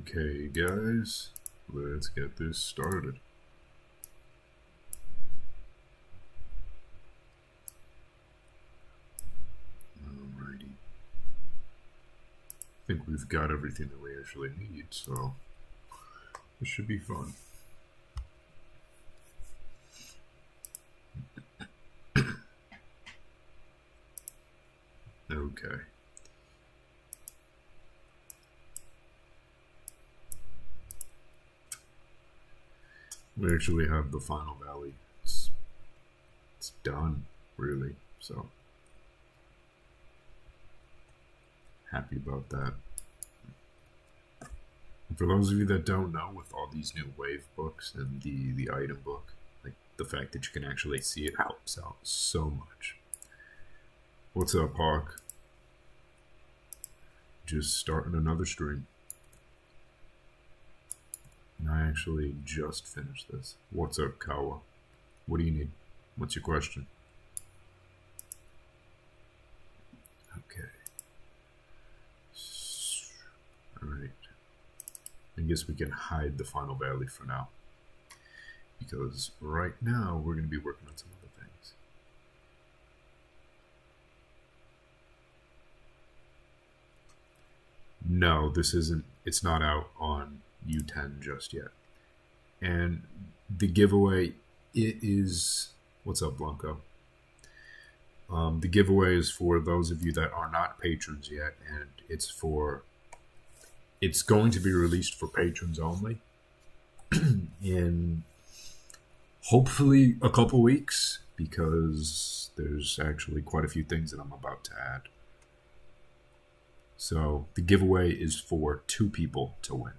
Okay, guys, let's get this started. Alrighty. I think we've got everything that we actually need, so this should be fun. Okay. We actually have the final valley. It's done, really, so happy about that. And for those of you that don't know, with all these new wave books and the item book, like the fact that you can actually see it helps out so much. What's up, Hawk? Just starting another stream. And I actually just finished this. What's up, Kawa? What do you need? What's your question? Okay. Alright. I guess we can hide the final valley for now. Because right now we're going to be working on some other things. No, this isn't. It's not out on U10 just yet. And the giveaway, it is... What's up, Blanco? The giveaway is for those of you that are not patrons yet, and it's going to be released for patrons only in hopefully a couple weeks, because there's actually quite a few things that I'm about to add. So the giveaway is for 2 people to win.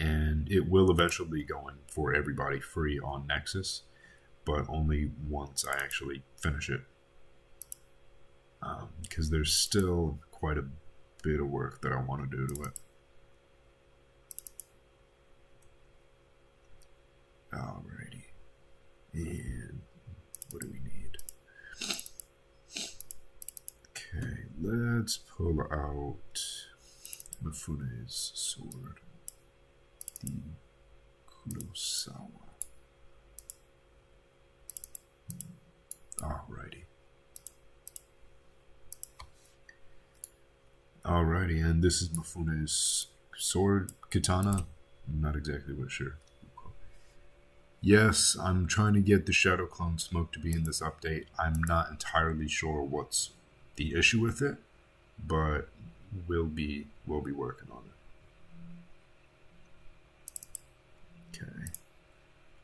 And it will eventually be going for everybody free on Nexus, but only once I actually finish it. Because there's still quite a bit of work that I want to do to it. Alrighty. And what do we need? Okay, let's pull out Mifune's sword. The Kurosawa. Alrighty. Alrighty, and this is Mifune's sword, Katana. I'm not exactly sure. Yes, I'm trying to get the Shadow Clone Smoke to be in this update. I'm not entirely sure what's the issue with it, but we'll be working on it. Okay.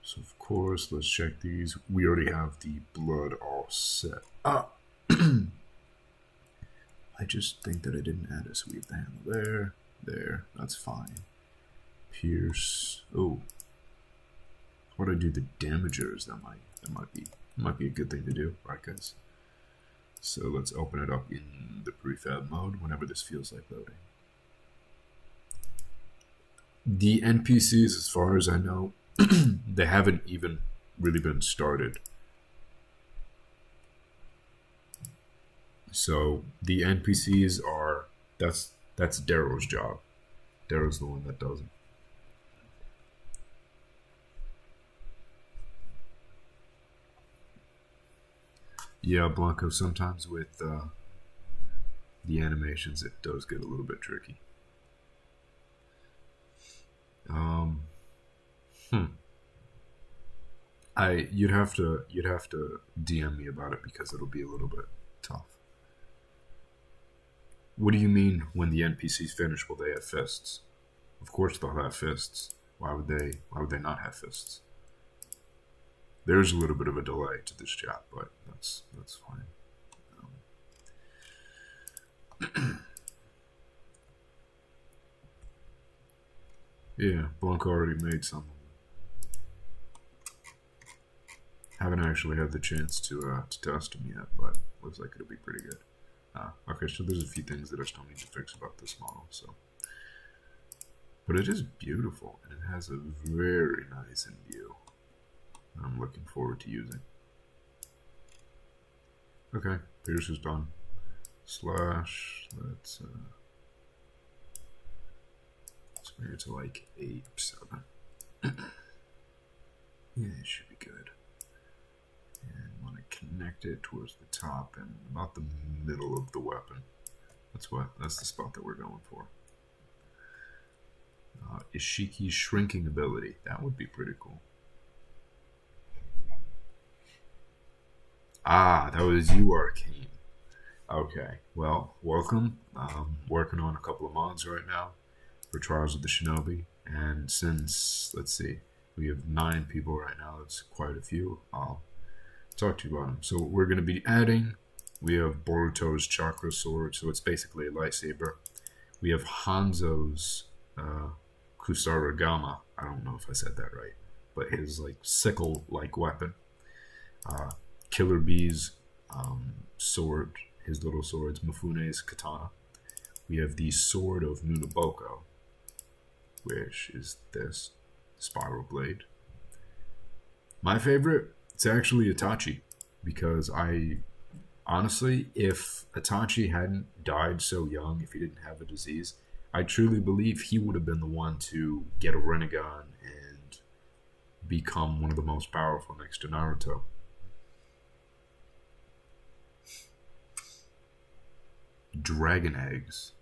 So of course, let's check these. We already have the blood all set up. I just think that I didn't add a sweep the handle there. That's fine. Pierce. Oh, how would I do the damagers? That might be a good thing to do, right, guys? So let's open it up in the prefab mode whenever this feels like loading. The NPCs, as far as I know, they haven't even really been started. So the NPCs are, that's Darrow's job. Darrow's the one that does it. Yeah, Blanco, sometimes with the animations it does get a little bit tricky. You'd have to DM me about it, because it'll be a little bit tough. What do you mean when the NPCs finish, will they have fists? Of course they'll have fists. Why would they not have fists? There's a little bit of a delay to this chat, but that's fine. Yeah, Blanco already made some. Haven't actually had the chance to test them yet, but looks like it'll be pretty good. Okay, so there's a few things that I still need to fix about this model, so. But it is beautiful, and it has a very nice view. I'm looking forward to using. Okay, Pierce is done. Slash, let's Maybe to like 8, 7. Yeah, it should be good. And want to connect it towards the top and about the middle of the weapon. That's the spot that we're going for. Ishiki's shrinking ability. That would be pretty cool. Ah, that was you, Arcane. Okay, well, welcome. Working on a couple of mods right now for Trials of the Shinobi. And since, let's see, we have 9 people right now, that's quite a few. I'll talk to you about them. So we're going to be adding, we have Boruto's chakra sword, so it's basically a lightsaber. We have Hanzo's Kusarigama. I don't know if I said that right, but his like sickle-like weapon. Killer Bee's sword, his little swords, Mifune's katana. We have the sword of Nunaboko, which is this spiral blade. My favorite, it's actually Itachi, because honestly, if Itachi hadn't died so young, if he didn't have a disease, I truly believe he would have been the one to get a Rinnegan and become one of the most powerful next to Naruto. Dragon eggs.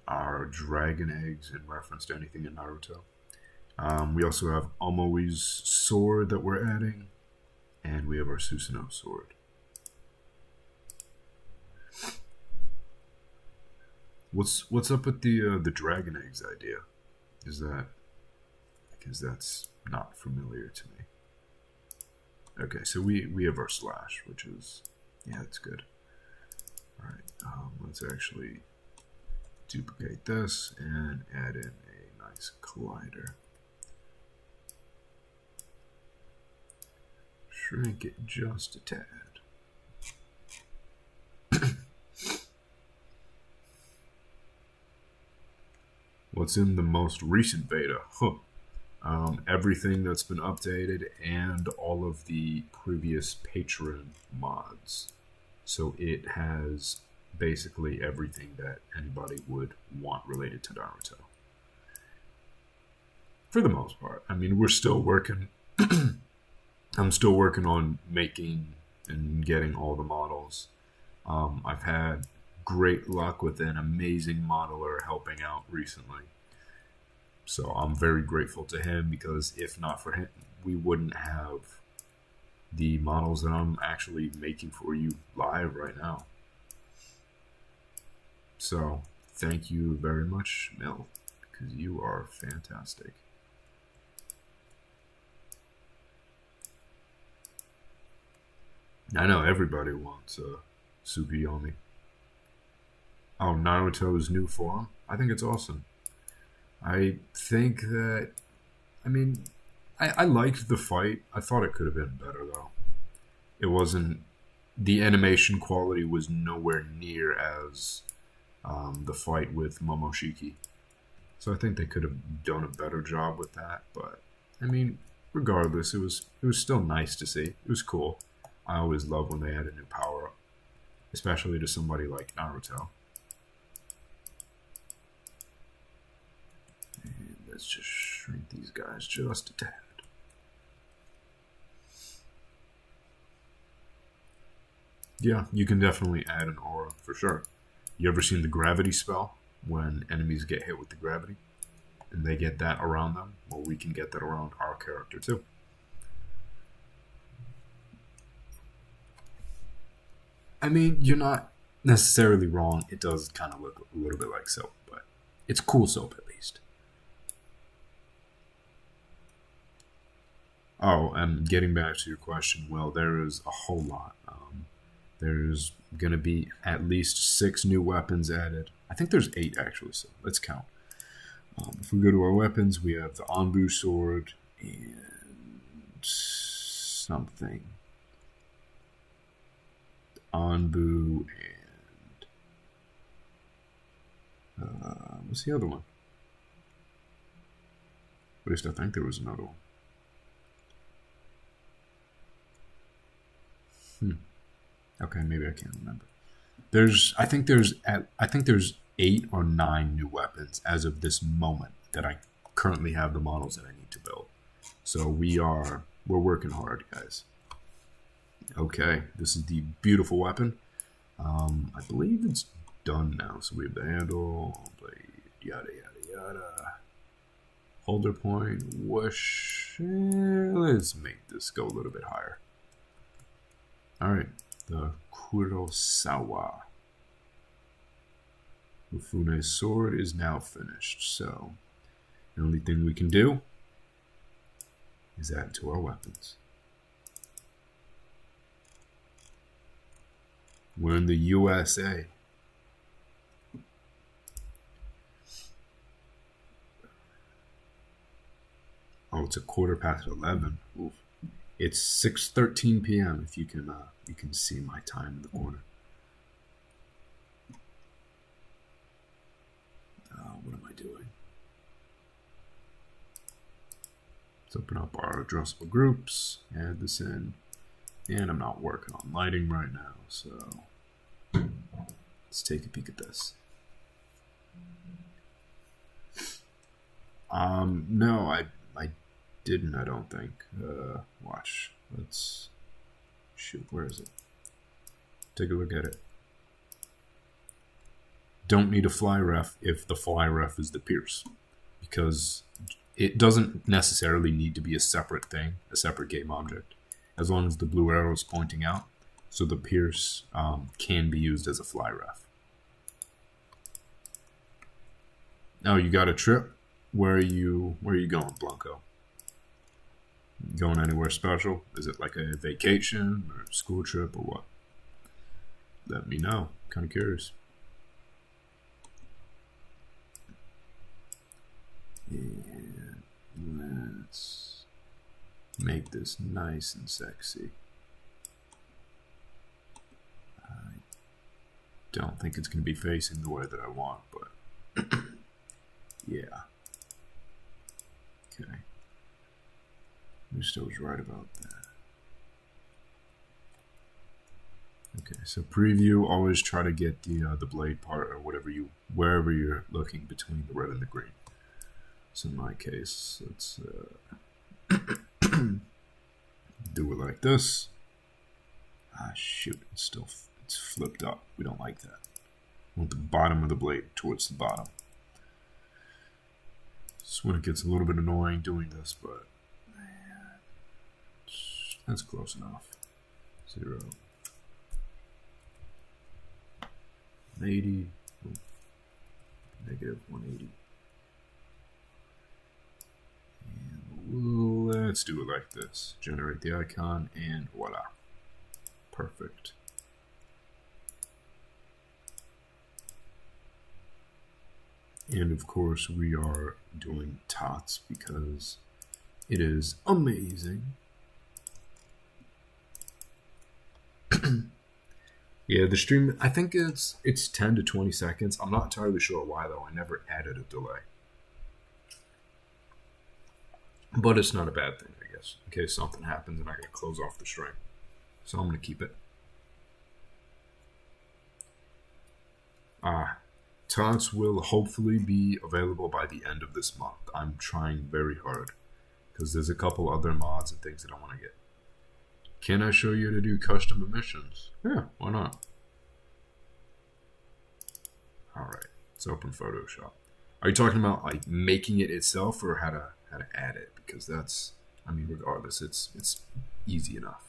Are dragon eggs in reference to anything in Naruto? We also have Omori's sword that we're adding, and we have our Susanoo sword. What's up with the dragon eggs idea? Because that's not familiar to me. Okay, so we have our slash, which is, yeah, that's good. All right, let's actually duplicate this and add in a nice collider. Shrink it just a tad. What's in the most recent beta? Everything that's been updated and all of the previous patron mods. So it has basically everything that anybody would want related to Naruto. For the most part. I mean, we're still working. I'm still working on making and getting all the models. I've had great luck with an amazing modeler helping out recently. So I'm very grateful to him, because if not for him, we wouldn't have the models that I'm actually making for you live right now. So thank you very much, Mill, because you are fantastic. I know everybody wants Tsukuyomi. Oh, Naruto's new form? I think it's awesome. I think that, I mean, I liked the fight. I thought it could have been better, though. It wasn't, the animation quality was nowhere near as the fight with Momoshiki. So I think they could have done a better job with that. But, I mean, regardless, it was still nice to see. It was cool. I always love when they add a new power-up, especially to somebody like Naruto. And let's just shrink these guys just a tad. Yeah, you can definitely add an aura for sure. You ever seen the gravity spell? When enemies get hit with the gravity and they get that around them? Well, we can get that around our character too. I mean, you're not necessarily wrong. It does kind of look a little bit like soap, but it's cool soap at least. Oh, and getting back to your question, well, there is a whole lot. There's going to be at least 6 new weapons added. I think there's 8 actually, so let's count. If we go to our weapons, we have the Anbu sword and something. Anbu and what's the other one? At least I think there was another one. Okay, maybe I can't remember. I think there's 8 or 9 new weapons as of this moment that I currently have the models that I need to build. So we're working hard, guys. Okay, this is the beautiful weapon. I believe it's done now. So we have the handle, blade, yada yada yada. Holder point, whoosh. Let's make this go a little bit higher. Alright, the Kurosawa. Ufune's sword is now finished, so the only thing we can do is add to our weapons. We're in the USA. Oh, it's 11:15. Oof. It's 6:13 p.m. If you can see my time in the corner. What am I doing? Let's open up our addressable groups. Add this in, and I'm not working on lighting right now, so let's take a peek at this. No, I didn't, I don't think. Watch. Let's shoot, where is it? Take a look at it. Don't need a fly ref if the fly ref is the pierce, because it doesn't necessarily need to be a separate thing, a separate game object, as long as the blue arrow is pointing out. So the pierce can be used as a fly ref. Oh, you got a trip? Where are you going, Blanco? Going anywhere special? Is it like a vacation or a school trip or what? Let me know. Kind of curious. And let's make this nice and sexy. I don't think it's going to be facing the way that I want, but yeah. Okay. At least I was right about that. Okay, so preview, always try to get the blade part or wherever you're looking between the red and the green. So in my case, let's do it like this. Ah, shoot, it's flipped up. We don't like that. We want the bottom of the blade towards the bottom. This is when it gets a little bit annoying doing this, but man, that's close enough. 0. 180. Negative 180. And let's do it like this. Generate the icon, and voila. Perfect. And of course, we are doing tots because it is amazing. Yeah, the stream, I think it's 10 to 20 seconds. I'm not entirely sure why, though. I never added a delay. But it's not a bad thing, I guess, in case something happens and I gotta close off the stream. So I'm gonna keep it. Tots will hopefully be available by the end of this month. I'm trying very hard because there's a couple other mods and things that I want to get. Can I show you how to do custom emissions? Yeah, why not? Alright, let's open Photoshop. Are you talking about like making it itself or how to add it? Because that's, I mean, regardless, it's easy enough.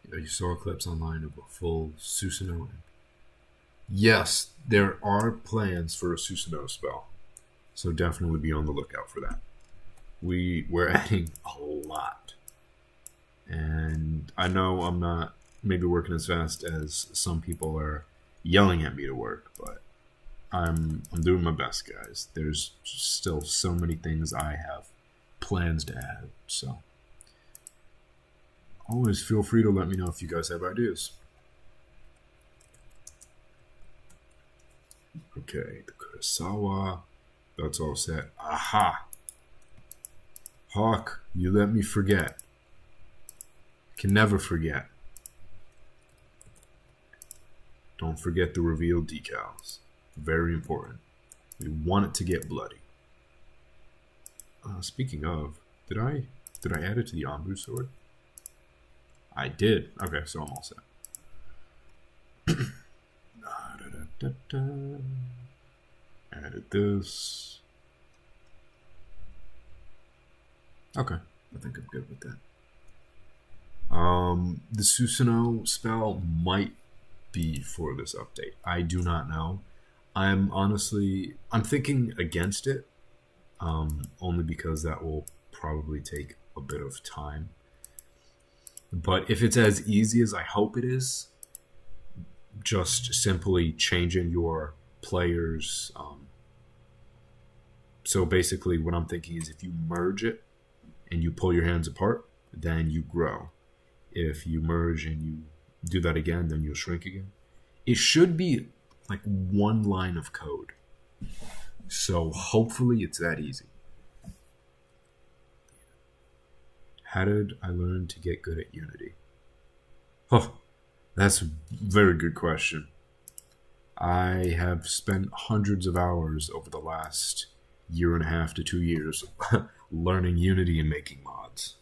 You saw clips online of a full Susanoo. Yes, there are plans for a Susanoo spell, so definitely be on the lookout for that. We're adding a lot, and I know I'm not maybe working as fast as some people are yelling at me to work, but I'm doing my best, guys. There's still so many things I have plans to add, so always feel free to let me know if you guys have ideas. Okay, the Kurosawa, that's all set. Aha! Hawk, you let me forget. Can never forget. Don't forget the reveal decals. Very important. We want it to get bloody. Speaking of, did I add it to the Ombu sword? I did. Okay, so I'm all set. Added this. Okay, I think I'm good with that. The Susanoo spell might be for this update. I do not know. I'm thinking against it, only because that will probably take a bit of time. But if it's as easy as I hope it is, just simply changing your players. So basically what I'm thinking is if you merge it and you pull your hands apart, then you grow. If you merge and you do that again, then you'll shrink again. It should be like one line of code. So hopefully it's that easy. How did I learn to get good at Unity? Oh, that's a very good question. I have spent hundreds of hours over the last 1.5 to 2 years learning Unity and making mods.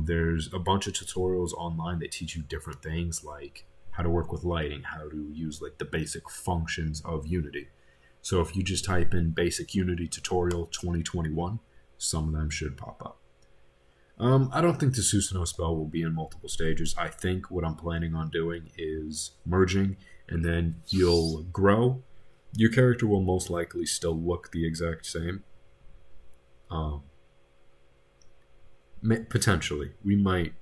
There's a bunch of tutorials online that teach you different things, like how to work with lighting, how to use like the basic functions of Unity. So if you just type in basic Unity tutorial 2021, some of them should pop up. I don't think the Susanoo spell will be in multiple stages. I think what I'm planning on doing is merging, and then you'll grow. Your character will most likely still look the exact same. Potentially, we might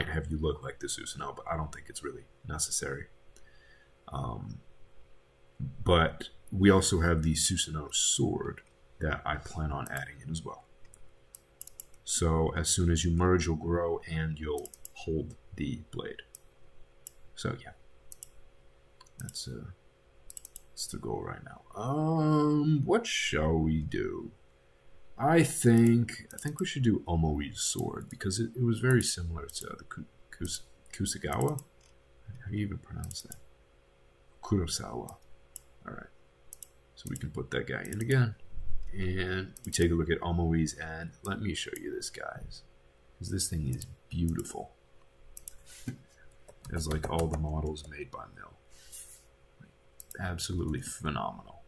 have you look like the Susanoo, but I don't think it's really necessary. But we also have the Susanoo sword that I plan on adding in as well. So as soon as you merge, you'll grow and you'll hold the blade. So yeah, that's the goal right now. What shall we do? I think we should do Omori's sword because it was very similar to the Kusagawa. How do you even pronounce that? Kurosawa. All right, so we can put that guy in again. And we take a look at Omori's, and let me show you this, guys, because this thing is beautiful. It's like all the models made by Mill. Absolutely phenomenal.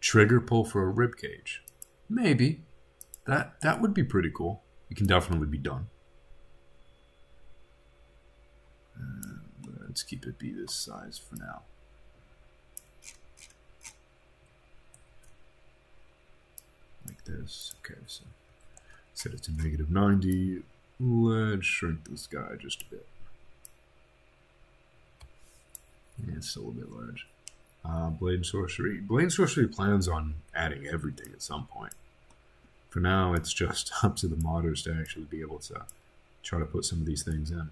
Trigger pull for a rib cage. Maybe. That would be pretty cool. It can definitely be done. Let's keep it be this size for now. Like this. Okay, so set it to -90. Let's shrink this guy just a bit. Yeah, it's still a bit large. Blade and Sorcery. Blade and Sorcery plans on adding everything at some point. For now, it's just up to the modders to actually be able to try to put some of these things in.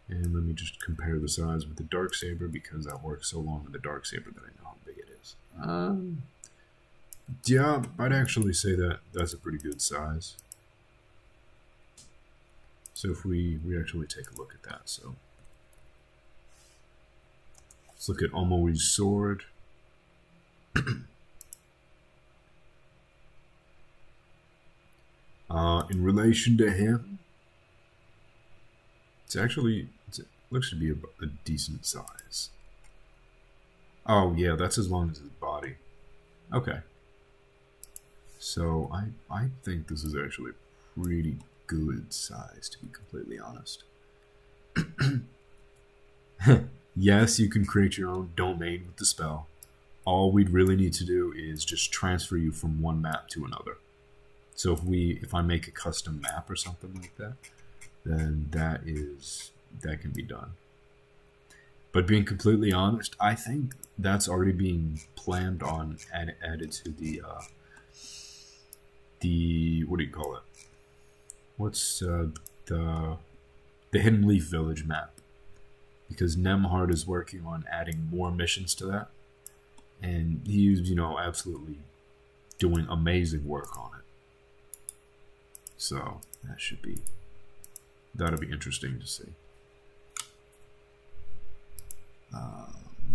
And let me just compare the size with the Darksaber, because I worked so long with the Darksaber that I know how big it is. Yeah, I'd actually say that that's a pretty good size. So if we actually take a look at that, so let's look at Omori's sword. In relation to him, it looks to be a decent size. Oh yeah, that's as long as his body. Okay. So I think this is actually a pretty good size, to be completely honest. Yes, you can create your own domain with the spell. All we'd really need to do is just transfer you from one map to another. So if I make a custom map or something like that, then that can be done. But being completely honest, I think that's already being planned on and added to the what do you call it? What's the Hidden Leaf Village map? Because Nemhard is working on adding more missions to that, And he's, you know, absolutely doing amazing work on it. So that'll be interesting to see.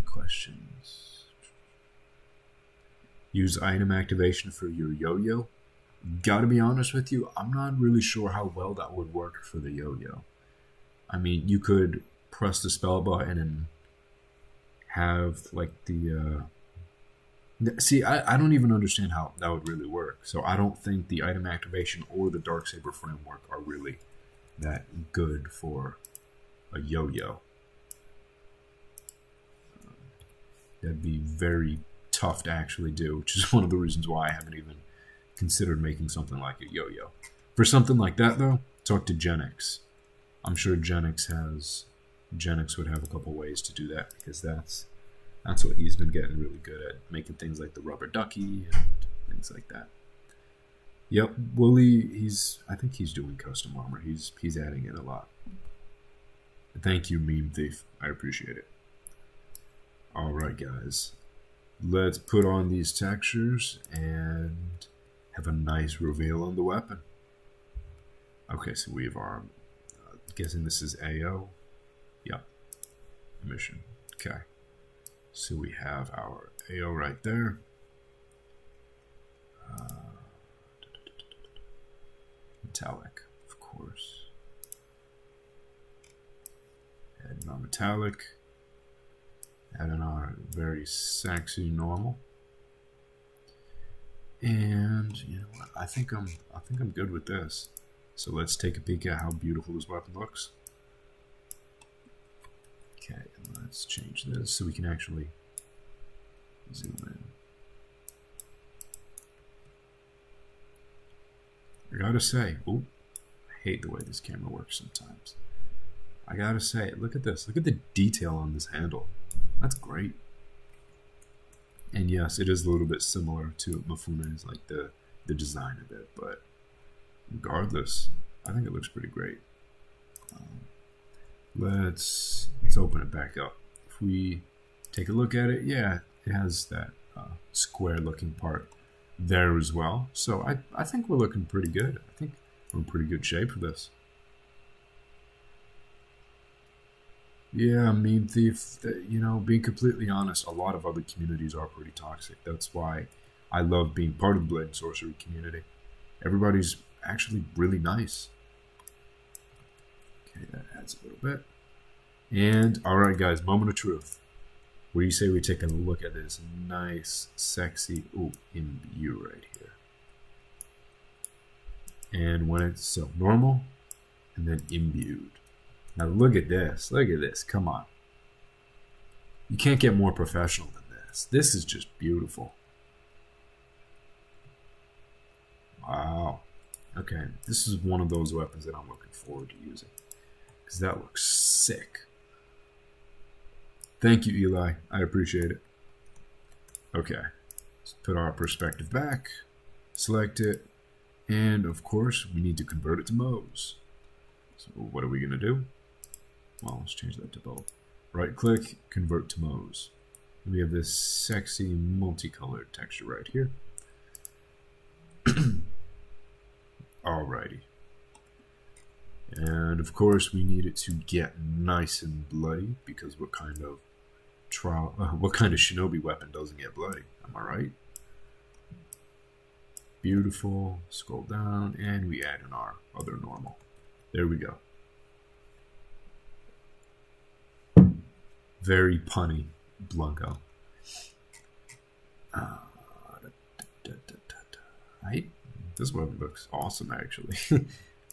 Questions. Use item activation for your yo-yo. Gotta be honest with you, I'm not really sure how well that would work for the yo-yo. I mean, you could press the spell button and have like the see, I don't even understand how that would really work. So I don't think the item activation or the Darksaber framework are really that good for a yo-yo. That'd be very tough to actually do, which is one of the reasons why I haven't even considered making something like a yo-yo. For something like that, though, talk to Genix. I'm sure Genix would have a couple ways to do that, because that's what he's been getting really good at, making things like the rubber ducky and things like that. Yep, Wooly, I think he's doing custom armor. He's adding in a lot. Thank you, Meme Thief. I appreciate it. Alright, guys. Let's put on these textures and have a nice reveal on the weapon. Okay, so we have our... guessing this is AO. Yep. Mission. Okay. So we have our AO right there. Metallic, of course. Add non-metallic. Add in our very sexy normal. And you know what? I think I'm good with this. So let's take a peek at how beautiful this weapon looks. Okay, and let's change this so we can actually zoom in. I gotta say, I hate the way this camera works sometimes. I gotta say, look at this. Look at the detail on this handle. That's great. And yes, it is a little bit similar to Mifune's, like the design of it, but regardless, I think it looks pretty great. Let's open it back up. If we take a look at it, yeah, it has that square looking part there as well. So I think we're looking pretty good. I think we're in pretty good shape for this. Yeah, Meme Thief, you know, being completely honest, a lot of other communities are pretty toxic. That's why I love being part of the Blade and Sorcery community. Everybody's actually really nice. Okay, that adds a little bit. And, alright guys, moment of truth. What do you say we take a look at this nice, sexy, imbue right here. And when it's so normal, and then imbued. Now look at this. Look at this. Come on. You can't get more professional than this. This is just beautiful. Wow. Okay. This is one of those weapons that I'm looking forward to using. Because that looks sick. Thank you, Eli. I appreciate it. Okay. Let's put our perspective back. Select it. And of course, we need to convert it to Mo's. So what are we going to do? Well, let's change that to both. Right click, convert to Mo's. And we have this sexy multicolored texture right here. Alrighty. And of course we need it to get nice and bloody, because what kind of Shinobi weapon doesn't get bloody? Am I right? Beautiful. Scroll down and we add in our other normal. There we go. Very punny, Blanco. Right? This weapon looks awesome, actually.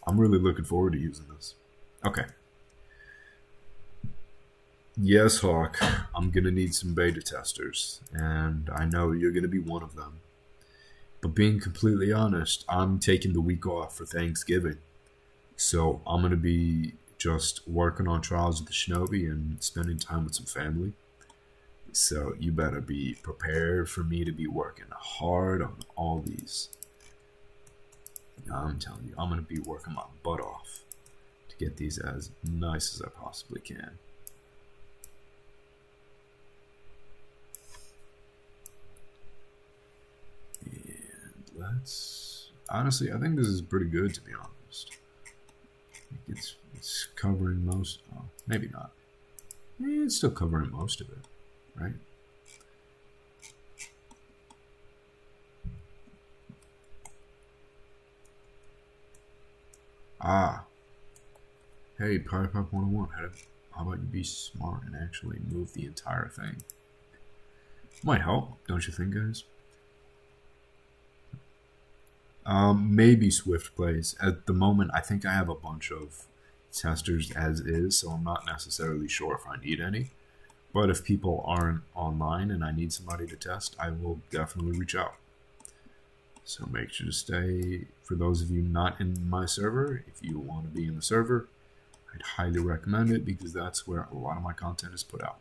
I'm really looking forward to using this. Okay. Yes, Hawk, I'm going to need some beta testers, and I know you're going to be one of them. But being completely honest, I'm taking the week off for Thanksgiving. So I'm going to be just working on Trials of the Shinobi and spending time with some family. So you better be prepared for me to be working hard on all these. I'm telling you, I'm going to be working my butt off to get these as nice as I possibly can. that's honestly, I think this is pretty good, to be honest. It's covering most. Oh, maybe not. It's still covering most of it, right? Ah, hey, Pop 101. How about you be smart and actually move the entire thing? Might help, don't you think, guys? Maybe Swift plays. At the moment, I think I have a bunch of testers as is, so I'm not necessarily sure if I need any. But if people aren't online and I need somebody to test, I will definitely reach out. So make sure to stay. For those of you not in my server, if you want to be in the server, I'd highly recommend it because that's where a lot of my content is put out.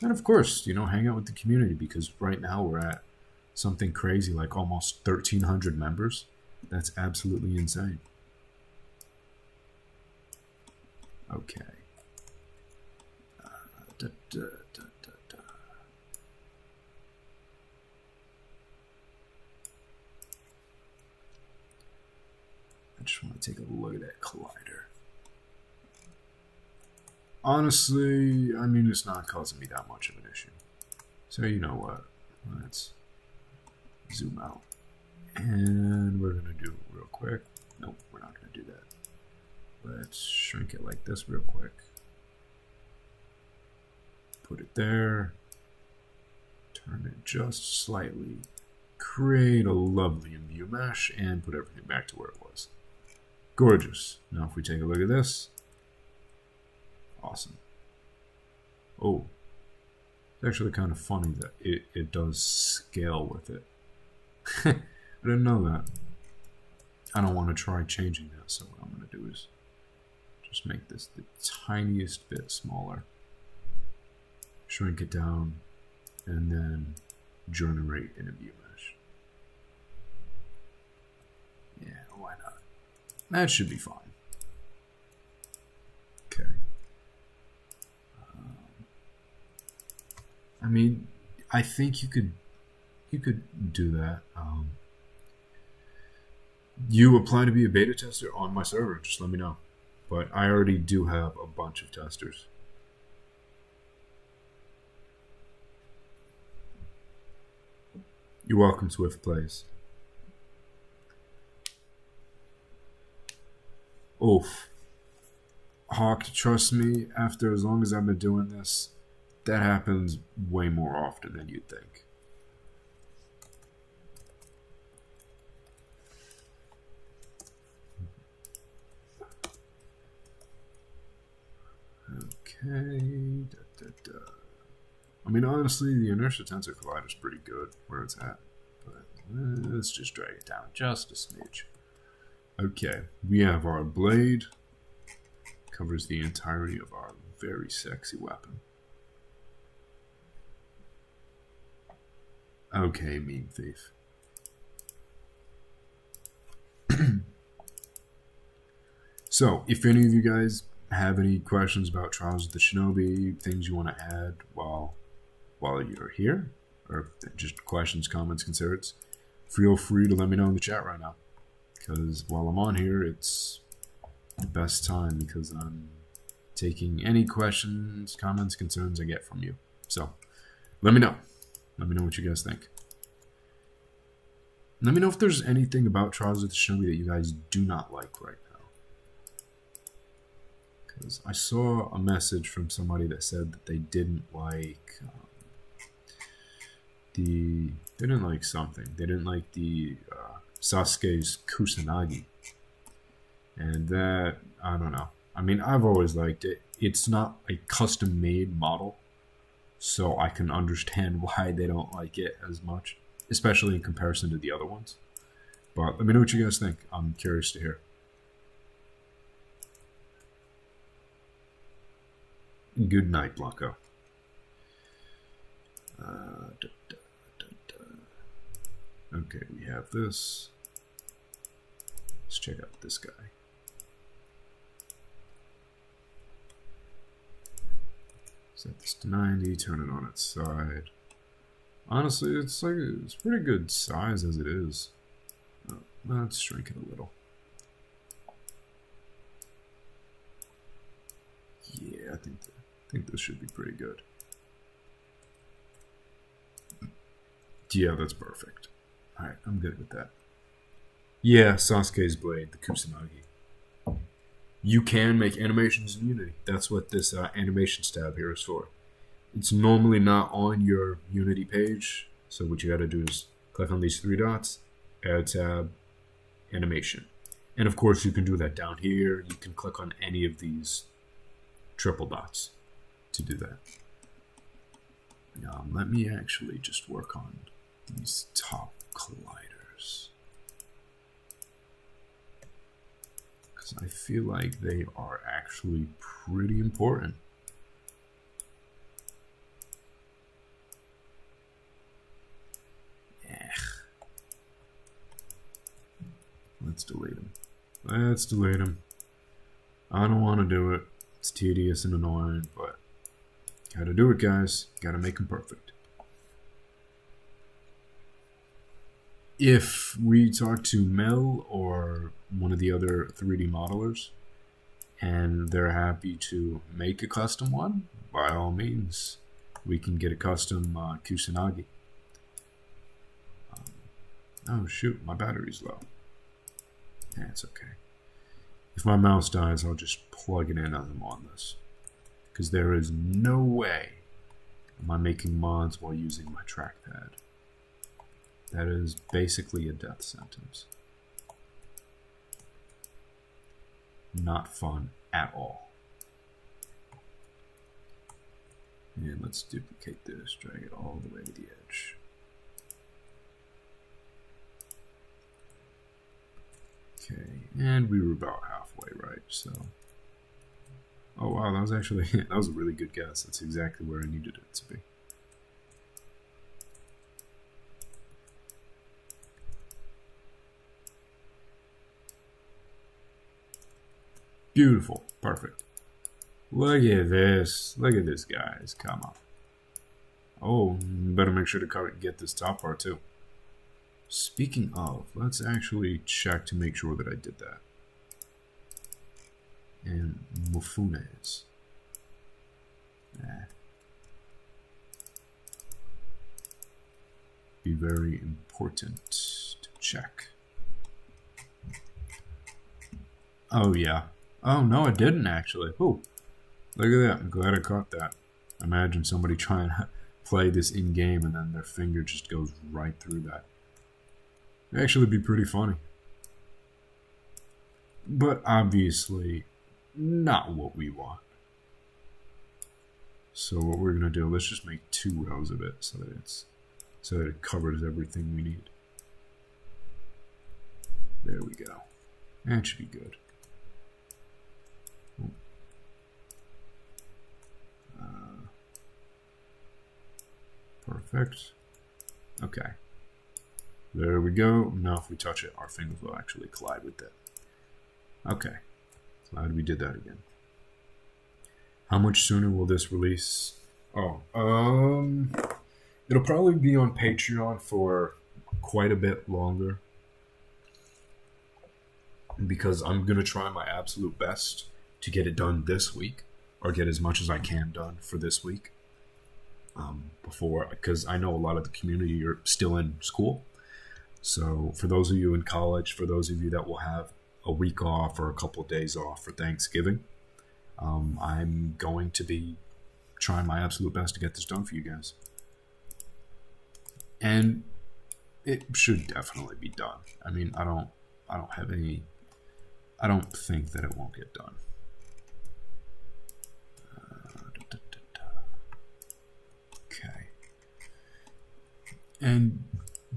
And of course, hang out with the community because right now we're at something crazy like almost 1,300 members. That's absolutely insane. Okay. I just want to take a look at that collider. Honestly, I mean, it's not causing me that much of an issue. So you know what? Let's zoom out. And we're going to do real quick. Nope, we're not going to do that. Let's shrink it like this real quick. Put it there. Turn it just slightly. Create a lovely view mesh and put everything back to where it was. Gorgeous. Now if we take a look at this. Awesome. Oh. It's actually kind of funny that it does scale with it. I didn't know that. I don't want to try changing that, so what I'm going to do is just make this the tiniest bit smaller. Shrink it down, and then generate in a view mesh. Yeah, why not? That should be fine. Okay. I mean, I think you could do that. You apply to be a beta tester on my server, just let me know. But I already do have a bunch of testers. You're welcome, Swift Plays. Oof. Hawk, trust me, after as long as I've been doing this, that happens way more often than you'd think. Okay. I mean, honestly, the inertia tensor collider is pretty good where it's at, but let's just drag it down just a smidge. Okay, we have our blade. Covers the entirety of our very sexy weapon. Okay, meme thief. So, if any of you guys have any questions about Trials of the Shinobi, things you want to add while you're here, or just questions, comments, concerns, feel free to let me know in the chat right now. Because while I'm on here, it's the best time because I'm taking any questions, comments, concerns I get from you. So, let me know. Let me know what you guys think. Let me know if there's anything about Trials of the Shinobi that you guys do not like right now. Because I saw a message from somebody that said that they didn't like they didn't like something. They didn't like the Sasuke's Kusanagi. And that, I don't know. I mean, I've always liked it. It's not a custom-made model, so I can understand why they don't like it as much, especially in comparison to the other ones. But let me know what you guys think. I'm curious to hear. Good night, Blanco. Okay, we have this. Let's check out this guy. Set this to 90, turn it on its side. Honestly, it's pretty good size as it is. Oh, let's shrink it a little. Yeah, I think this should be pretty good. Yeah, that's perfect. Alright, I'm good with that. Yeah, Sasuke's blade, the Kusanagi. You can make animations in Unity. That's what this animations tab here is for. It's normally not on your Unity page, so what you gotta do is click on these three dots, add tab, animation. And of course you can do that down here. You can click on any of these triple dots to do that. Let me actually just work on these top colliders, because I feel like they are actually pretty important. Let's delete them. Let's delete them. I don't want to do it. It's tedious and annoying, but gotta do it, guys. Gotta make them perfect. If we talk to Mel or one of the other 3D modelers and they're happy to make a custom one, by all means, we can get a custom Kusanagi. Oh shoot, my battery's low. Yeah, it's okay. If my mouse dies, I'll just plug it in as I'm on this. Because there is no way am I making mods while using my trackpad. That is basically a death sentence. Not fun at all. And let's duplicate this, drag it all the way to the edge. Okay, and we were about halfway, right? So, oh wow, that was actually that was a really good guess. That's exactly where I needed it to be. Beautiful, perfect. Look at this. Look at this, guys. Come on. Oh, better make sure to get this top part too. Speaking of, let's actually check to make sure that I did that. And Mofunes. Be very important to check. Oh yeah. Oh no, I didn't actually. Oh, look at that. I'm glad I caught that. Imagine somebody trying to play this in game and then their finger just goes right through that. It'd actually be pretty funny. But obviously, not what we want. So what we're gonna do, let's just make 2 rows of it so that it covers everything we need. There we go. That should be good. Perfect. Okay. There we go. Now if we touch it, our fingers will actually collide with it. Okay. Glad we did that again. How much sooner will this release? Oh, it'll probably be on Patreon for quite a bit longer, because I'm going to try my absolute best to get it done this week, or get as much as I can done for this week. Because I know a lot of the community are still in school. So for those of you in college, for those of you that will have a week off or a couple of days off for Thanksgiving, I'm going to be trying my absolute best to get this done for you guys. And it should definitely be done. I mean, I don't think that it won't get done. Okay. And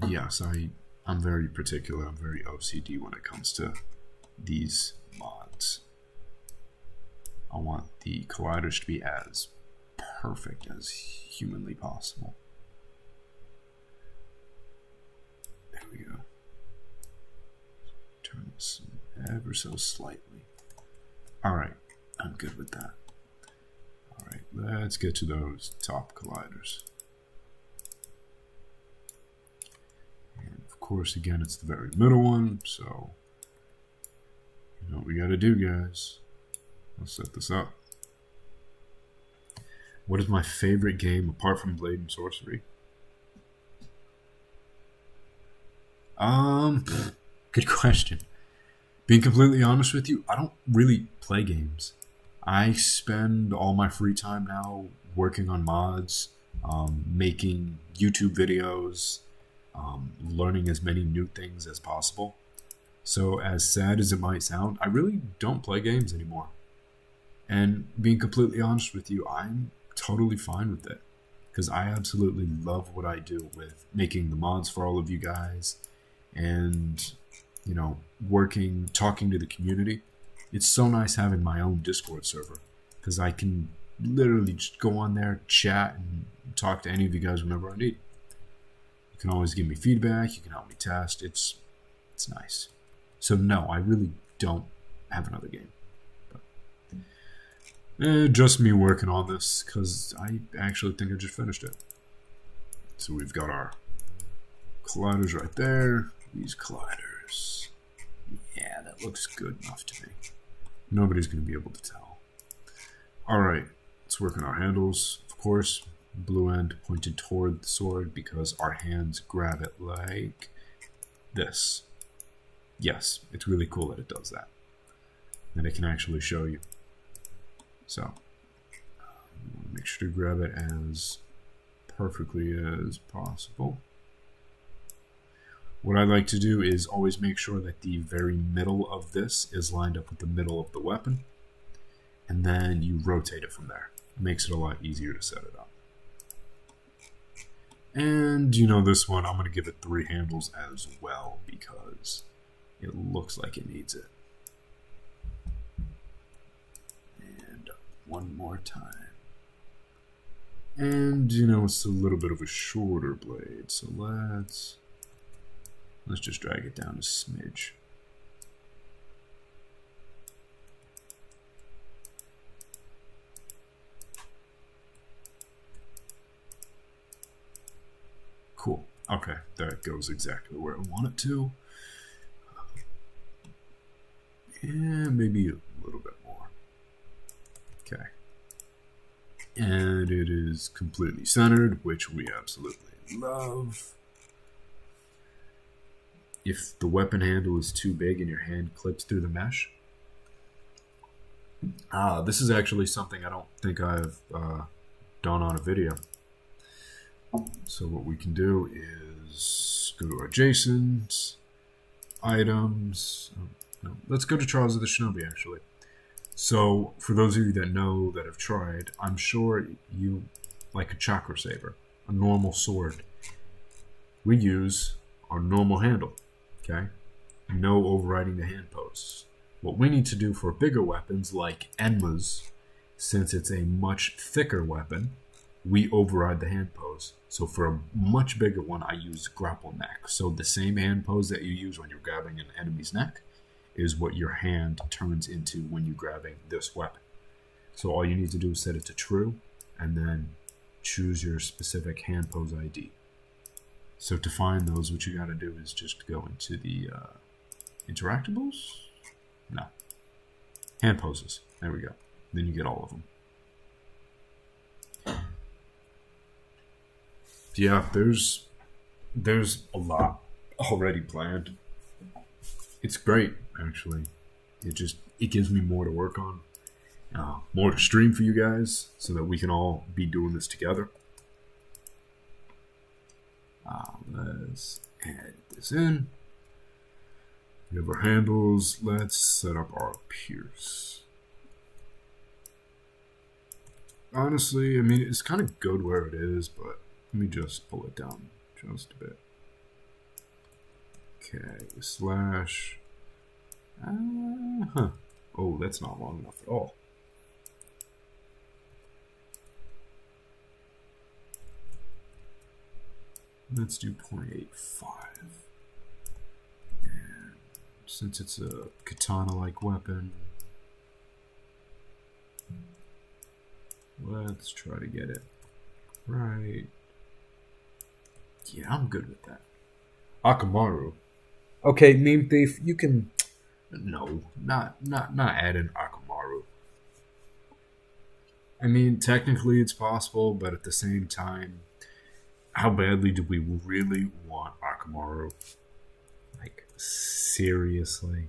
yes, I'm very particular. I'm very OCD when it comes to these mods. I want the colliders to be as perfect as humanly possible. There we go. Turn this ever so slightly. Alright, I'm good with that. Alright, let's get to those top colliders. course, again, it's the very middle one, so you know what we gotta do, guys. Let's set this up. What is my favorite game apart from Blade and Sorcery? Good question. Being completely honest with you, I don't really play games. I spend all my free time now working on mods, making YouTube videos, learning as many new things as possible. So as sad as it might sound, I really don't play games anymore. And being completely honest with you, I'm totally fine with it. Because I absolutely love what I do with making the mods for all of you guys and, you know, working, talking to the community. It's so nice having my own Discord server because I can literally just go on there, chat, and talk to any of you guys whenever I need. You can always give me feedback. You can help me test. It's nice. So no, I really don't have another game. Just me working on this because I actually think I just finished it. So we've got our colliders right there. These colliders. Yeah, that looks good enough to me. Nobody's going to be able to tell. Alright, let's work on our handles. Of course, blue end pointed toward the sword because our hands grab it like this. Yes, it's really cool that it does that. And it can actually show you. So, make sure to grab it as perfectly as possible. What I like to do is always make sure that the very middle of this is lined up with the middle of the weapon. And then you rotate it from there. It makes it a lot easier to set it up. And, you know, this one, I'm going to give it 3 handles as well because it looks like it needs it. One more time. And, you know, it's a little bit of a shorter blade, so let's just drag it down a smidge. Cool. Okay, that goes exactly where I want it to. And maybe a little bit more. Okay. And it is completely centered, which we absolutely love. If the weapon handle is too big and your hand clips through the mesh. This is actually something I don't think I've done on a video. So what we can do is go to adjacent, items. No, let's go to Trials of the Shinobi actually. So, for those of you that know, that have tried, I'm sure you like a chakra saber, a normal sword. We use our normal handle, okay? No overriding the hand posts. What we need to do for bigger weapons like Enma's, since it's a much thicker weapon, we override the hand pose. So for a much bigger one, I use grapple neck. So the same hand pose that you use when you're grabbing an enemy's neck is what your hand turns into when you're grabbing this weapon. So all you need to do is set it to true and then choose your specific hand pose ID. So to find those, what you got to do is just go into the interactables. No, hand poses. There we go. Then you get all of them. Yeah, there's a lot already planned. It's great, actually. It gives me more to work on, more to stream for you guys, so that we can all be doing this together. Let's add this in. We have our handles. Let's set up our pierce. Honestly, I mean, it's kind of good where it is, but let me just pull it down just a bit. Okay, slash. Oh, that's not long enough at all. Let's do 0.85. And since it's a katana-like weapon, let's try to get it right. Yeah, I'm good with that. Akamaru. Okay, meme thief, you can. No, not add in Akamaru. I mean, technically it's possible, but at the same time, how badly do we really want Akamaru? Like, seriously?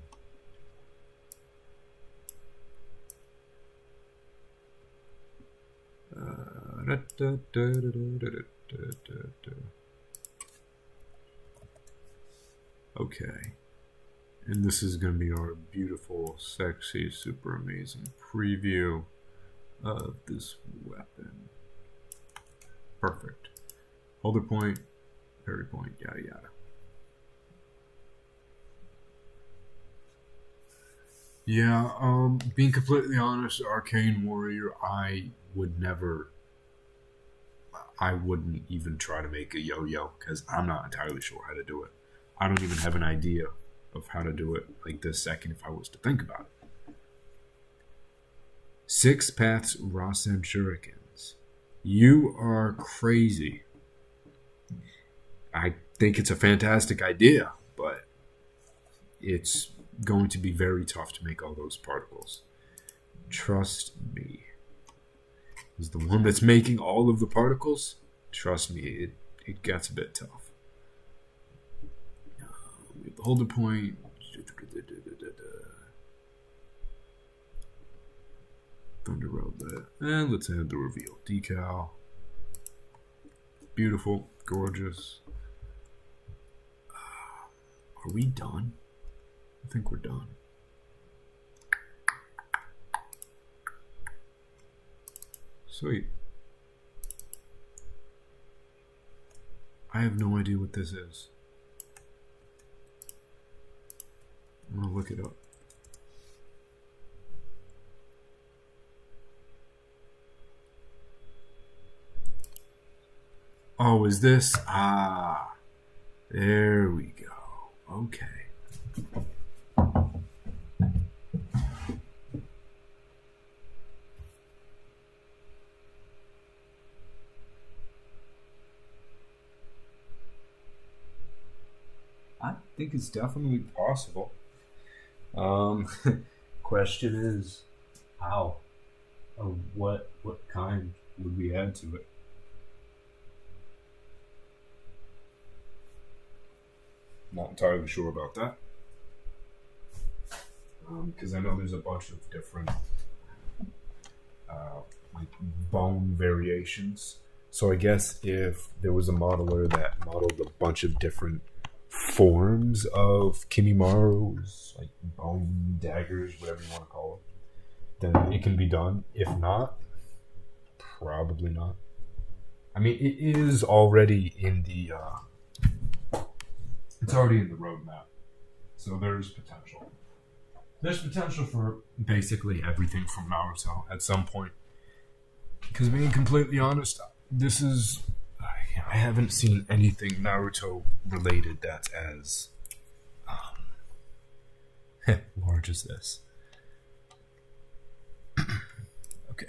Okay. And this is going to be our beautiful, sexy, super amazing preview of this weapon. Perfect. Holder point, parry point, yada yada. Yeah, being completely honest, Arcane Warrior, I wouldn't even try to make a yo-yo, because I'm not entirely sure how to do it. I don't even have an idea of how to do it like this second if I was to think about it. 6 paths Rasen Shurikens. You are crazy. I think it's a fantastic idea, but it's going to be very tough to make all those particles. Trust me. Is the one that's making all of the particles? Trust me, it gets a bit tough. The holder point. Thunder Road that. And let's add the reveal decal. Beautiful, gorgeous. Are we done? I think we're done. Sweet. I have no idea what this is. I'm gonna look it up. Oh, is this? Ah, there we go. Okay. I think it's definitely possible. Question is, how? Or what kind would we add to it? Not entirely sure about that. Because I know there's a bunch of different like bone variations. So I guess if there was a modeler that modeled a bunch of different forms of Kimimaru's, like bone daggers, whatever you want to call it, then it can be done. If not, probably not. I mean, it is already in the it's already in the roadmap, so there's potential. There's potential for basically everything from Naruto at some point. Because being completely honest, this is... I haven't seen anything Naruto related that's as large as this. Okay.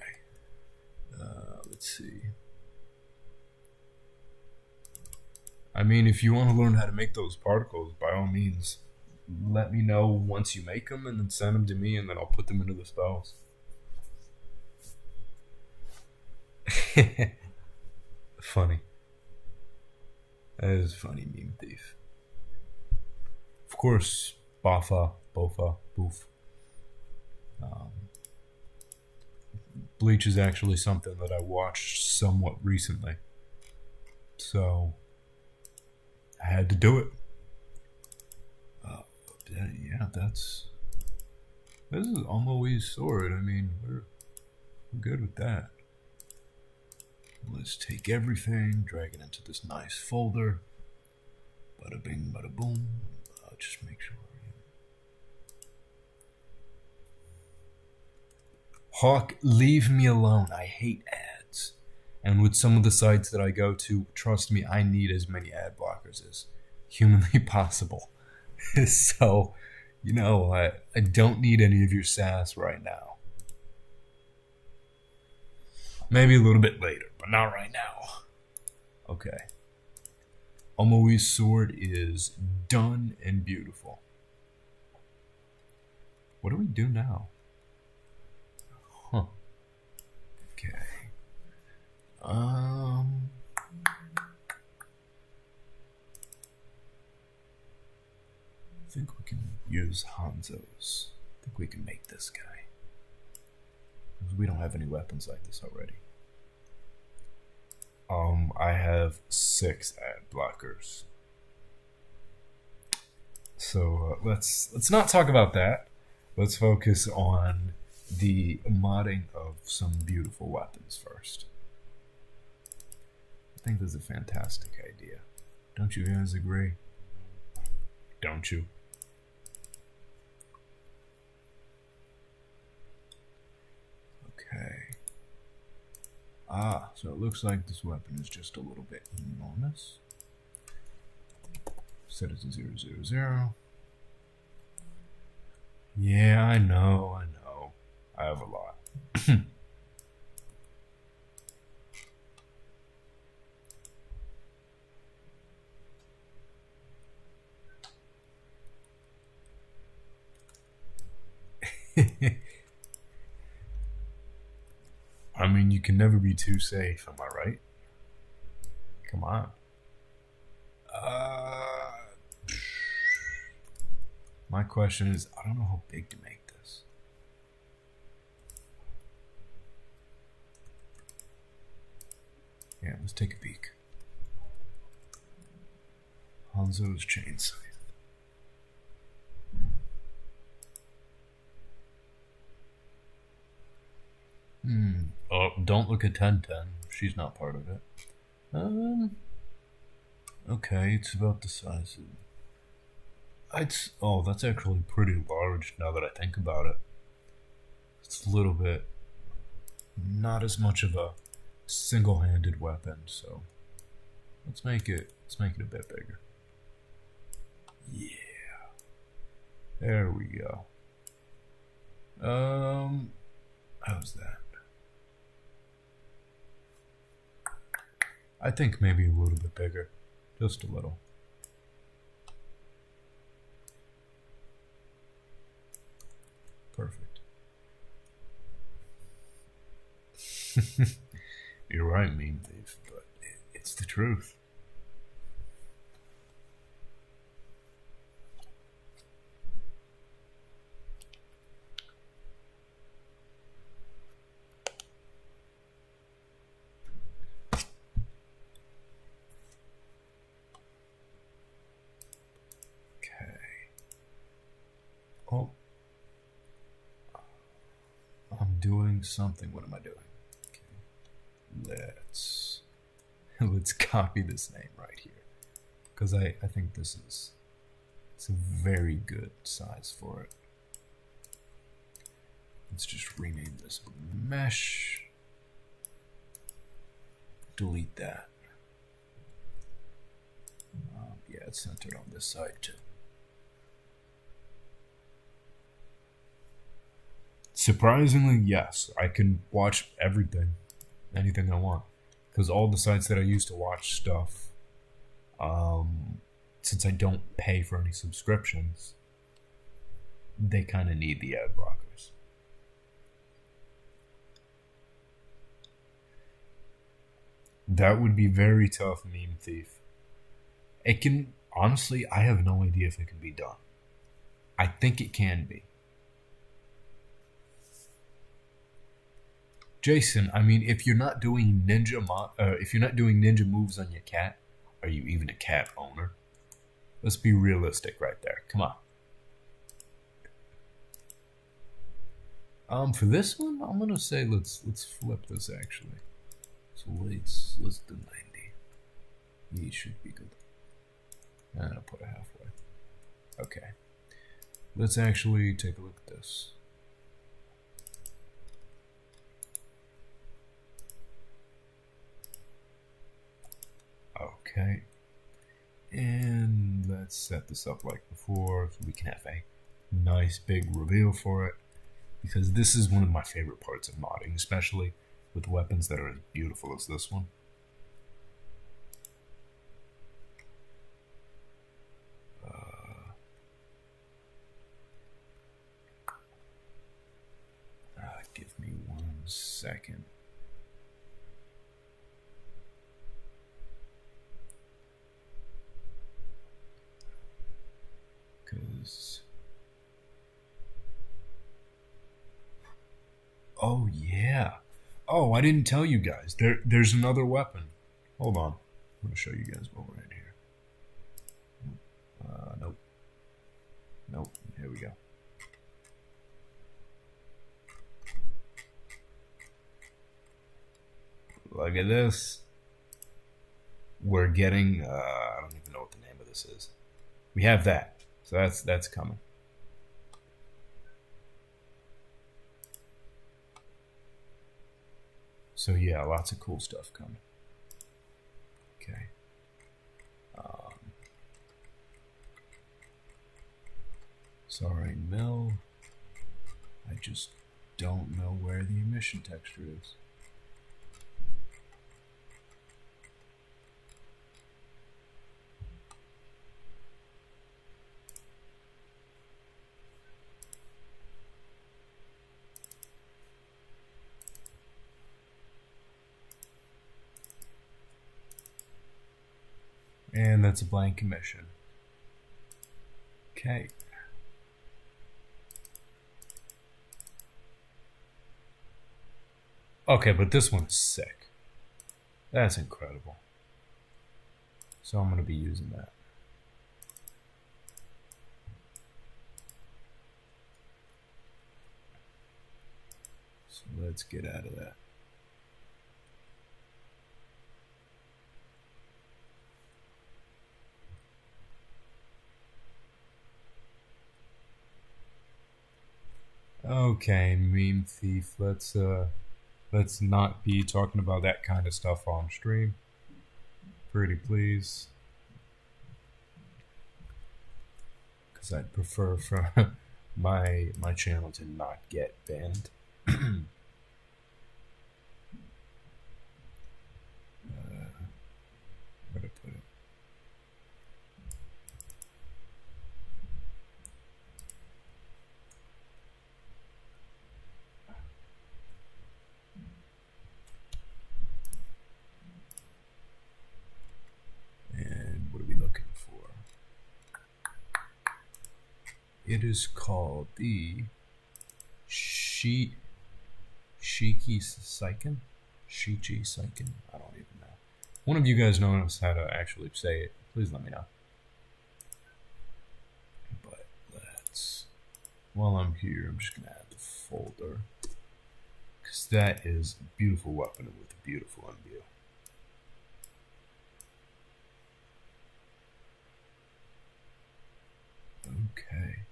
Let's see. I mean, if you want to learn how to make those particles, by all means, let me know once you make them and then send them to me and then I'll put them into the spells. Funny. That is funny, meme thief. Of course, Bofa, Boof. Bleach is actually something that I watched somewhat recently. So, I had to do it. Yeah, this is Omori's sword. I mean, we're good with that. Let's take everything, drag it into this nice folder. Bada bing, bada boom. Just make sure. Hawk, leave me alone. I hate ads. And with some of the sites that I go to, trust me, I need as many ad blockers as humanly possible. So, you know, I don't need any of your sass right now. Maybe a little bit later, but not right now. Okay. Omori's sword is done and beautiful. What do we do now? Huh. Okay. I think we can use Hanzo's. I think we can make this guy. Because we don't have any weapons like this already. I have 6 ad blockers. So let's not talk about that. Let's focus on the modding of some beautiful weapons first. I think this is a fantastic idea. Don't you guys agree? Don't you? Okay. So it looks like this weapon is just a little bit enormous. Set it to 000. Yeah, I know. I have a lot. I mean, you can never be too safe, am I right? Come on. My question is, I don't know how big to make this. Yeah, let's take a peek. Hanzo's chain scythe. Oh, don't look at 1010. She's not part of it. Okay, it's about the size of... Oh, that's actually pretty large now that I think about it. It's a little bit... Not as much of a single-handed weapon, so... Let's make it a bit bigger. Yeah. There we go. How's that? I think maybe a little bit bigger. Just a little. Perfect. You're right, Meme Thief, but it's the truth. Oh, I'm doing something. What am I doing? Okay. Let's copy this name right here, because I think it's a very good size for it. Let's just rename this mesh. Delete that. Yeah, it's centered on this side too. Surprisingly, yes, I can watch everything, anything I want, because all the sites that I use to watch stuff, since I don't pay for any subscriptions, they kind of need the ad blockers. That would be very tough, Meme Thief. It can, honestly, I have no idea if it can be done. I think it can be. Jason, I mean, if you're not doing ninja moves on your cat, are you even a cat owner? Let's be realistic right there. Come on. For this one, I'm gonna say let's flip this actually. So let's do 90. It should be good. And I'll put it halfway. Okay. Let's actually take a look at this. Okay, and let's set this up like before so we can have a nice big reveal for it, because this is one of my favorite parts of modding, especially with weapons that are as beautiful as this one. second. Because... Oh, yeah. Oh, I didn't tell you guys. There's another weapon. Hold on. I'm going to show you guys what we're in here. Nope. Nope. Here we go. Look at this. We're getting, I don't even know what the name of this is. We have that. So that's coming. So yeah, lots of cool stuff coming. Okay. Sorry, Mill. I just don't know where the emission texture is. And that's a blank emission. Okay. Okay, but this one's sick. That's incredible. So I'm going to be using that. So let's get out of that. Okay, meme thief. Let's not be talking about that kind of stuff on stream. Pretty please. Because I'd prefer for my channel to not get banned. Where'd I put it? And what are we looking for? It is called the Shiki Seiken? Shichi Seiken? I don't even know. One of you guys knows how to actually say it. Please let me know. But let's... While I'm here, I'm just going to add the folder. Because that is a beautiful weapon with a beautiful imbue. Okay.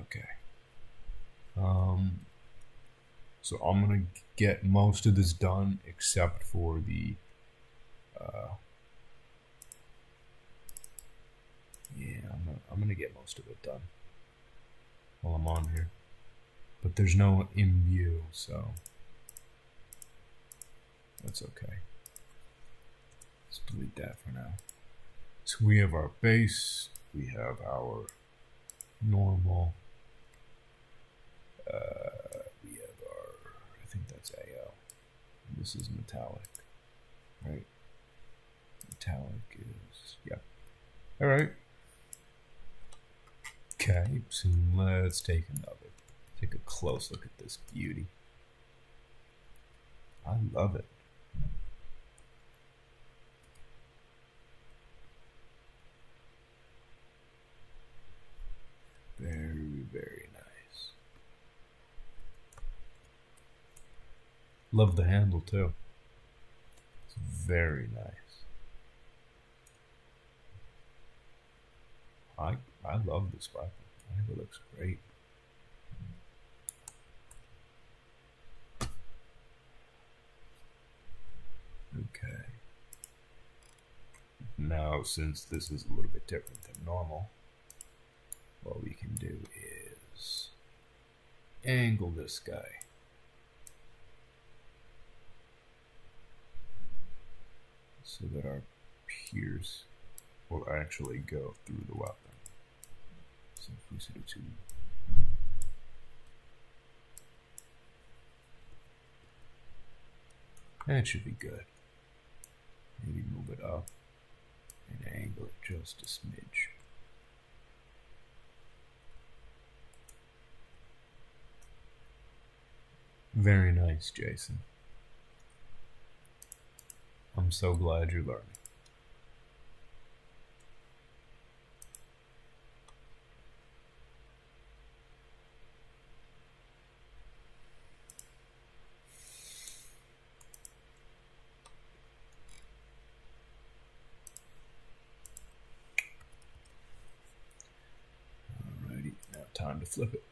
Okay. So I'm gonna get most of this done except for the yeah, I'm gonna get most of it done while I'm on here. But there's no imbue, so that's okay. Let's delete that for now. So we have our base, we have our normal, we have our, I think that's AO. This is metallic, right? Metallic is, yeah. All right. Okay, so let's take a close look at this beauty. I love it. Very, very nice. Love the handle too. It's very nice. I love this weapon. I think it looks great. Okay. Now, since this is a little bit different than normal, what we can do is angle this guy. So that our pierce will actually go through the weapon. So if we set it to that should be good. Maybe move it up and angle it just a smidge. Very nice, Jason. I'm so glad you're learning. Alrighty, now time to flip it.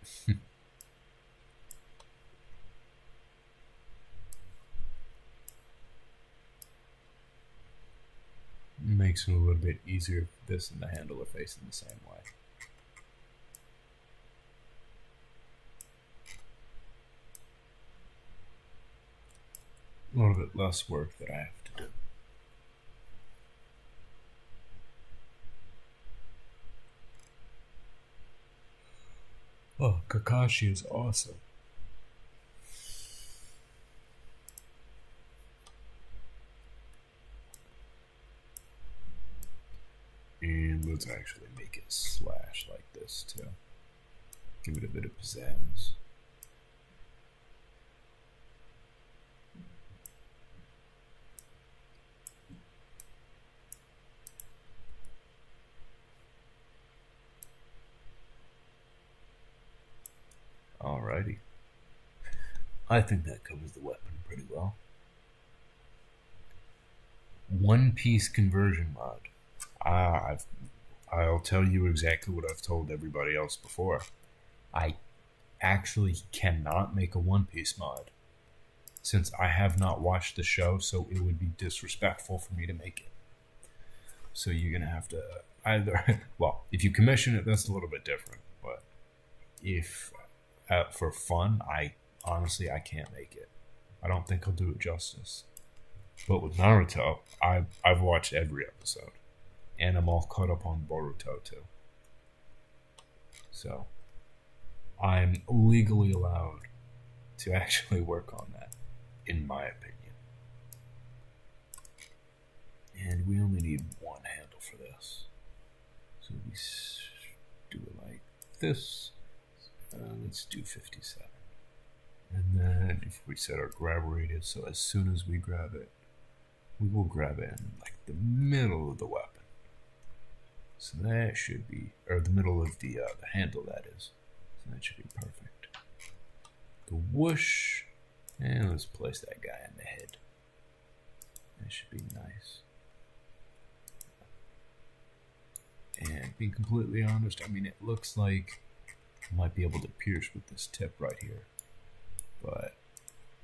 Makes it a little bit easier if this and the handle are facing the same way. A little bit less work that I have to do. Oh, Kakashi is awesome. And let's actually make it slash like this too. Give it a bit of pizzazz. Alrighty. I think that covers the weapon pretty well. One Piece conversion mod. I'll tell you exactly what I've told everybody else before. I actually cannot make a One Piece mod since I have not watched the show, so it would be disrespectful for me to make it. So you're gonna have to either, well, if you commission it, that's a little bit different. But if for fun, I can't make it. I don't think I'll do it justice. But with Naruto, I've watched every episode. And I'm all caught up on Boruto too. So, I'm legally allowed to actually work on that, in my opinion. And we only need one handle for this. So we do it like this. Let's do 57. And then if we set our grab radius, so as soon as we grab it, we will grab it in like the middle of the weapon. So that should be, or the middle of the handle, that is. So that should be perfect. The whoosh, and let's place that guy in the head. That should be nice. And being completely honest, I mean, it looks like I might be able to pierce with this tip right here. But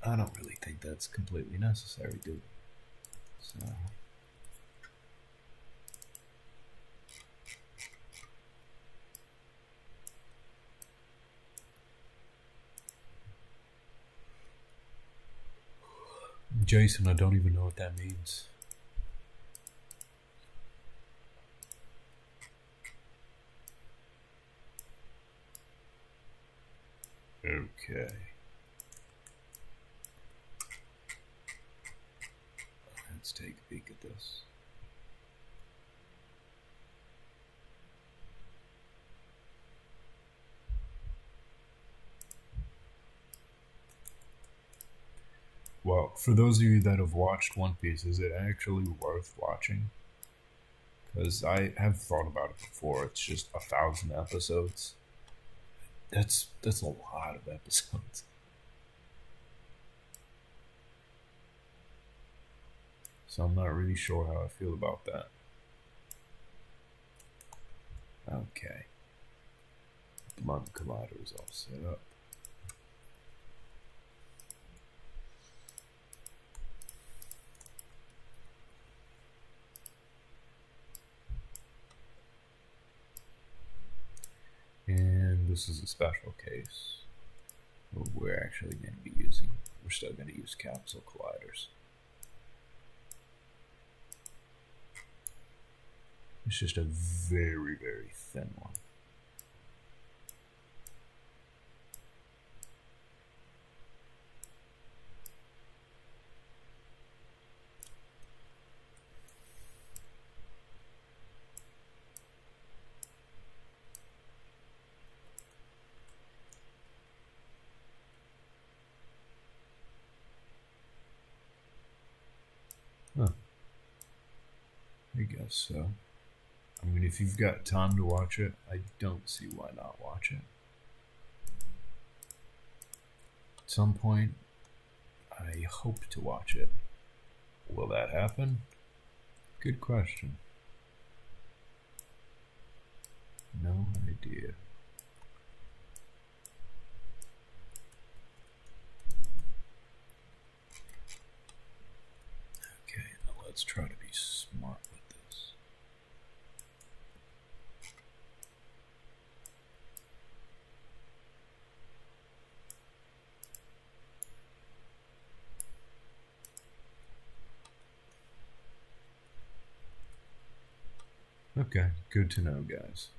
I don't really think that's completely necessary, dude. So... Jason, I don't even know what that means. Okay. Let's take a peek at this. Well, for those of you that have watched One Piece, is it actually worth watching? Because I have thought about it before. It's just 1,000 episodes. That's a lot of episodes. So I'm not really sure how I feel about that. Okay. Blood Collider is all set up. this is a special case. We're still going to use capsule colliders. It's just a very, very thin one. Huh. I guess so. I mean, if you've got time to watch it, I don't see why not watch it. At some point, I hope to watch it. Will that happen? Good question. No idea. Okay, now let's try to be smart with this. Okay, good to know, guys.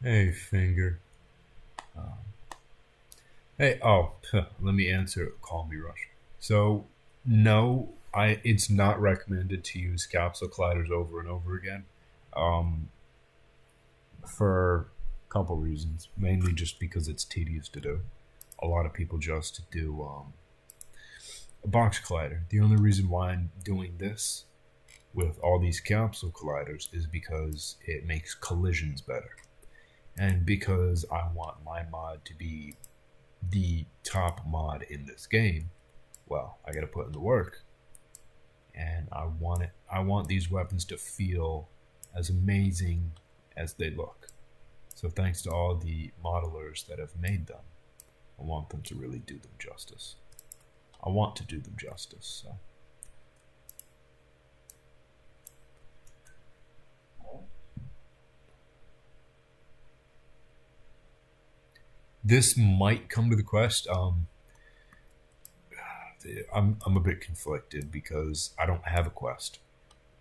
Hey, Finger. Hey, let me answer. Call me Rush. So, no, it's not recommended to use capsule colliders over and over again. For a couple reasons. Mainly just because it's tedious to do. A lot of people just do a box collider. The only reason why I'm doing this with all these capsule colliders is because it makes collisions better. And because I want my mod to be the top mod in this game, well, I gotta put in the work. And I want these weapons to feel as amazing as they look. So thanks to all the modelers that have made them, I want them to really do them justice. I want to do them justice, so. This might come to the quest. I'm a bit conflicted because I don't have a quest,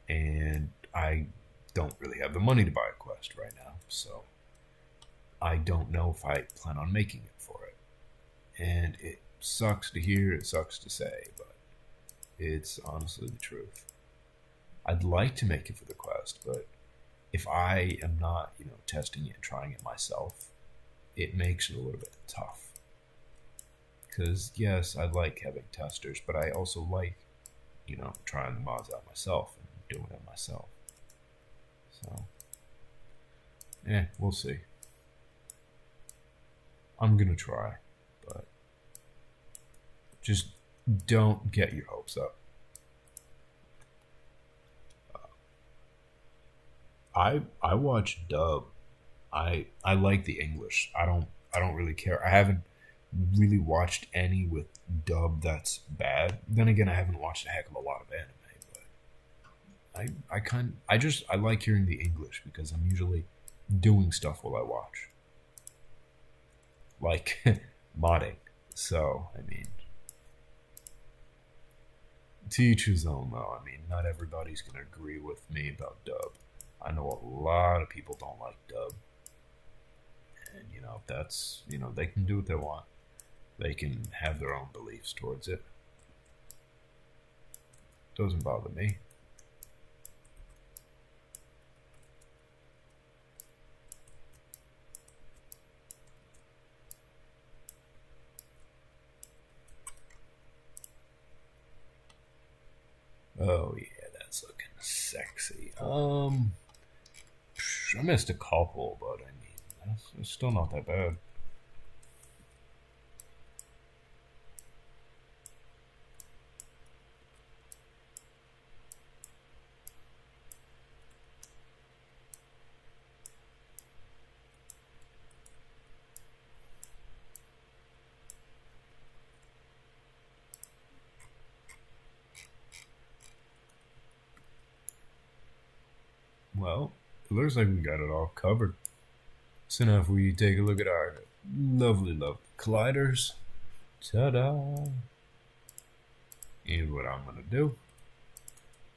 and I don't really have the money to buy a quest right now. So I don't know if I plan on making it for it. And it sucks to hear, it sucks to say, but it's honestly the truth. I'd like to make it for the quest, but if I am not, testing it and trying it myself, it makes it a little bit tough. Because, yes, I like having testers, but I also like, trying the mods out myself and doing it myself. So, we'll see. I'm going to try, but just don't get your hopes up. I watch dub. I like the English. I don't really care. I haven't really watched any with dub that's bad. Then again, I haven't watched a heck of a lot of anime, but I like hearing the English because I'm usually doing stuff while I watch. Like modding. So, I mean, to each his own though. I mean, not everybody's gonna agree with me about dub. I know a lot of people don't like dub. And, that's, they can do what they want. They can have their own beliefs towards it. Doesn't bother me. Oh yeah, that's looking sexy. I missed a couple, but I mean, that's still not that bad. Well, it looks like we got it all covered. So now if we take a look at our lovely, lovely colliders. Ta-da! And what I'm going to do,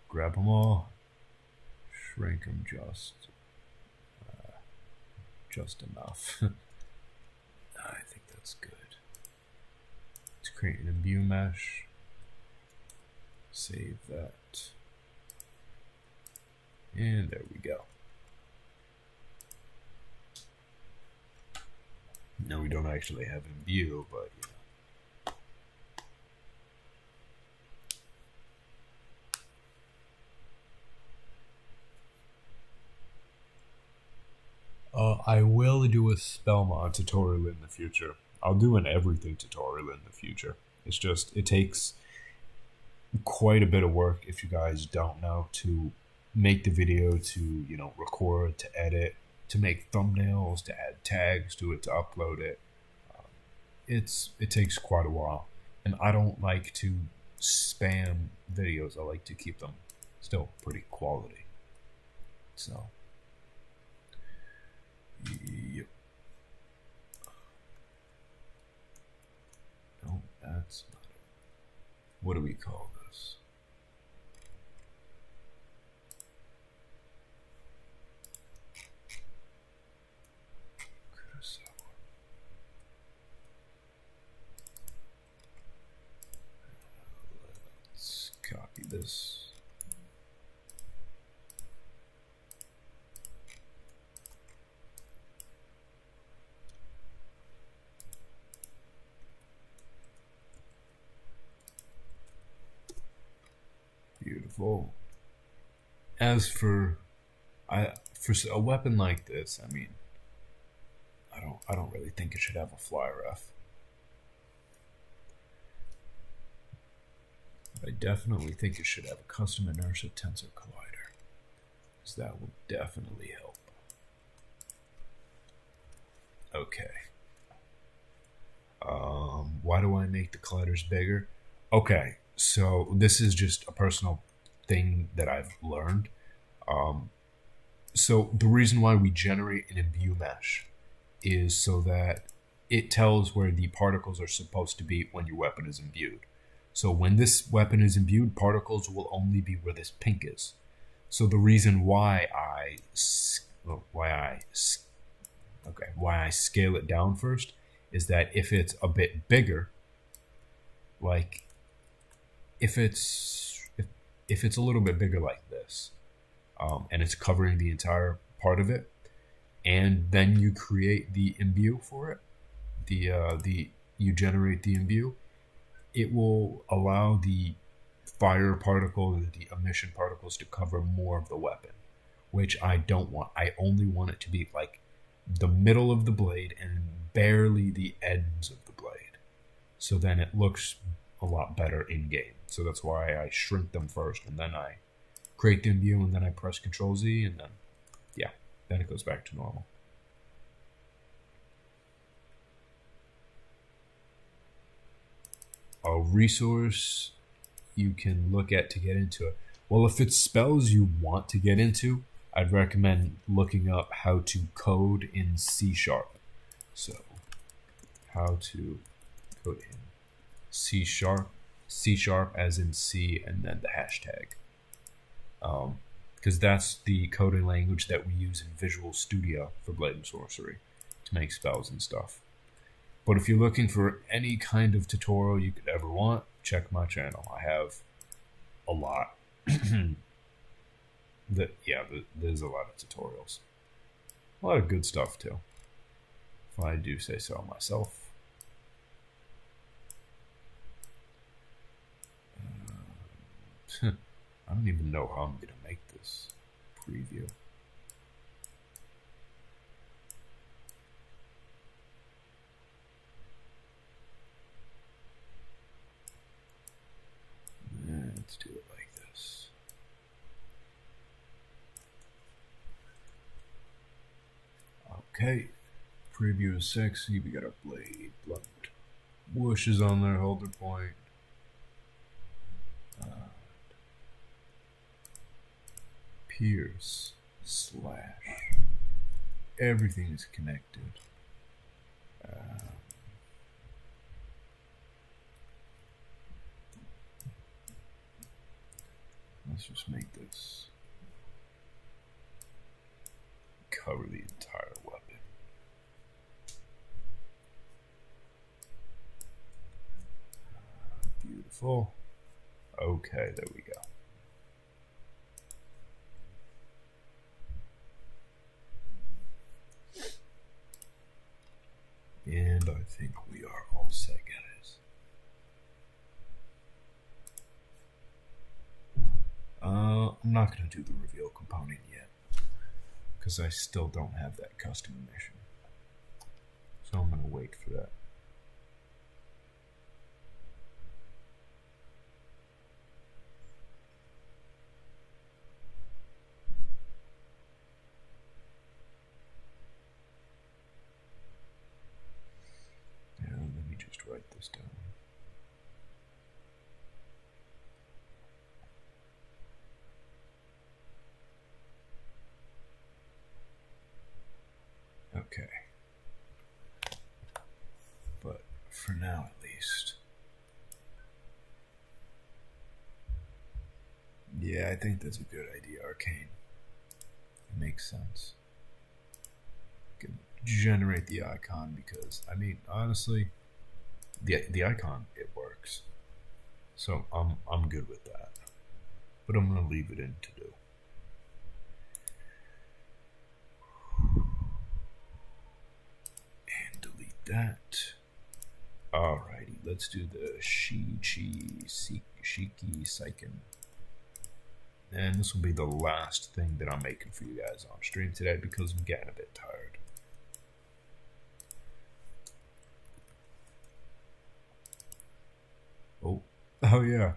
grab them all, shrink them just enough. I think that's good. Let's create an imbue mesh. Save that. And there we go. No, we don't actually have imbue, but you know. I will do a spell mod tutorial in the future. I'll do an everything tutorial in the future. It's just, it takes quite a bit of work, if you guys don't know, to make the video, to, you know, record, to edit, to make thumbnails, to add tags to it, to upload it. It takes quite a while. And I don't like to spam videos. I like to keep them still pretty quality. So, yep. No, that's not it. What do we call this? Let's copy this. Beautiful. As for a weapon like this, I mean, I don't really think it should have a fly ref. I definitely think it should have a custom inertia tensor collider, because that will definitely help. Okay. Why do I make the colliders bigger? Okay, so this is just a personal thing that I've learned. So the reason why we generate an imbue mesh is so that it tells where the particles are supposed to be when your weapon is imbued. So when this weapon is imbued, particles will only be where this pink is. So the reason why I scale it down first is that if it's a bit bigger, like if it's a little bit bigger like this, and it's covering the entire part of it, and then you create the imbue for it, you generate the imbue, it will allow the fire particles, the emission particles, to cover more of the weapon, which I don't want. I only want it to be like the middle of the blade and barely the ends of the blade. So then it looks a lot better in game. So that's why I shrink them first, and then I create the imbue, and then I press Ctrl Z, and then, yeah, then it goes back to normal. A resource you can look at to get into it. Well, if it's spells you want to get into, I'd recommend looking up how to code in C#. So, how to code in C#, C# as in C, and then the hashtag. Because that's the coding language that we use in Visual Studio for Blade and Sorcery to make spells and stuff. But if you're looking for any kind of tutorial you could ever want, check my channel. I have a lot. There's a lot of tutorials. A lot of good stuff too, if I do say so myself. I don't even know how I'm gonna make this preview. Let's do it like this. Okay, preview is sexy. We got our blade, blunt, whooshes on there, holder point. Pierce, slash. Everything is connected. Let's just make this cover the entire weapon. Beautiful. Okay, there we go. And I think we are all set, guys. I'm not going to do the reveal component yet, because I still don't have that custom mission. So I'm going to wait for that. Yeah, let me just write this down. Okay. But for now, at least. Yeah, I think that's a good idea, Arcane. It makes sense. Can generate the icon because, I mean, honestly, the icon, it works. So I'm good with that. But I'm gonna leave it in to do. That. Alrighty, let's do the Shiki Seiken. And this will be the last thing that I'm making for you guys on stream today because I'm getting a bit tired. Oh yeah.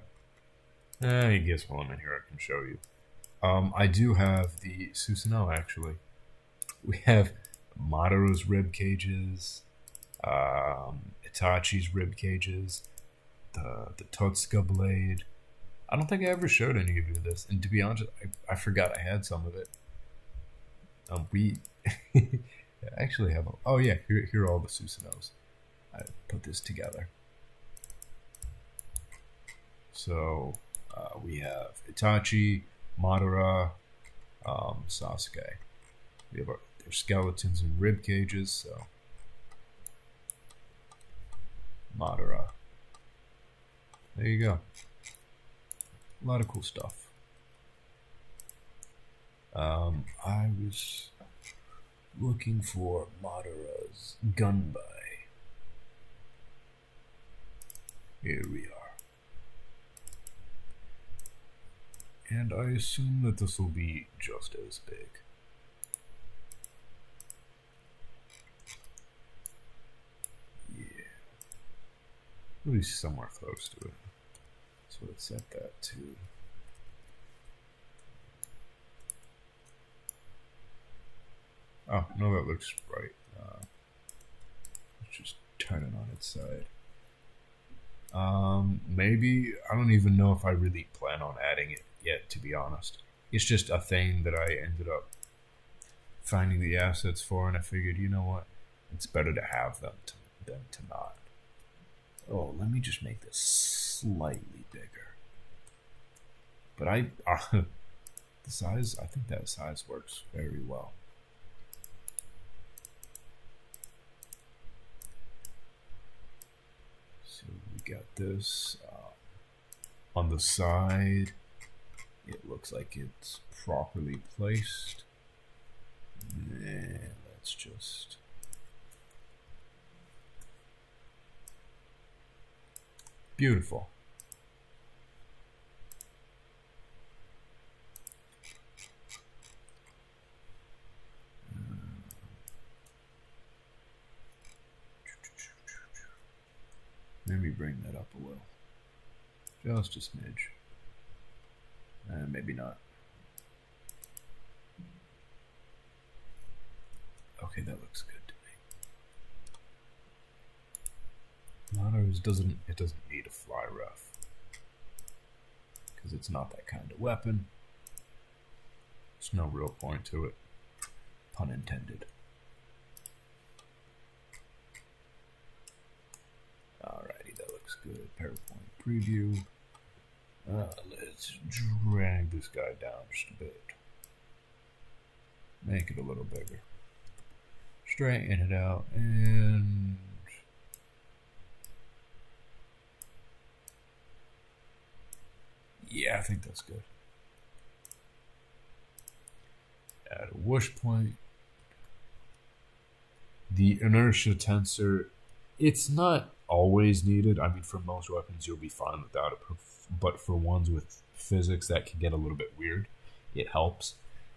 I guess while I'm in here I can show you. I do have the Susanoo actually. We have Madora's rib cages. Itachi's rib cages, the Totsuka blade. I don't think I ever showed any of you this, and to be honest, I forgot I had some of it. We actually have. Oh yeah, here are all the Susanos. I put this together. So we have Itachi, Madara, Sasuke. We have their skeletons and rib cages. So. Madara. There you go. A lot of cool stuff. I was looking for Madara's Gunbai. Here we are. And I assume that this will be just as big. At least somewhere close to it. So let's set that to. Oh, no, that looks right. Let's just turn it on its side. Maybe, I don't even know if I really plan on adding it yet, to be honest. It's just a thing that I ended up finding the assets for, and I figured, you know what? It's better to have them than to not. Oh, let me just make this slightly bigger. But the size, I think that size works very well. got this on the side. It looks like it's properly placed. And let's just beautiful. Maybe bring that up a little. Just a smidge. Maybe not. Okay, that looks good to me. Naruto's doesn't need a fly rough. Because it's not that kind of weapon. There's no real point to it. Pun intended. Alrighty, that looks good. PowerPoint preview. Let's drag this guy down just a bit. Make it a little bigger. Straighten it out and yeah, I think that's good. Add a whoosh point. The inertia tensor, it's not always needed. I mean, for most weapons, you'll be fine without it. But for ones with physics that can get a little bit weird, it helps.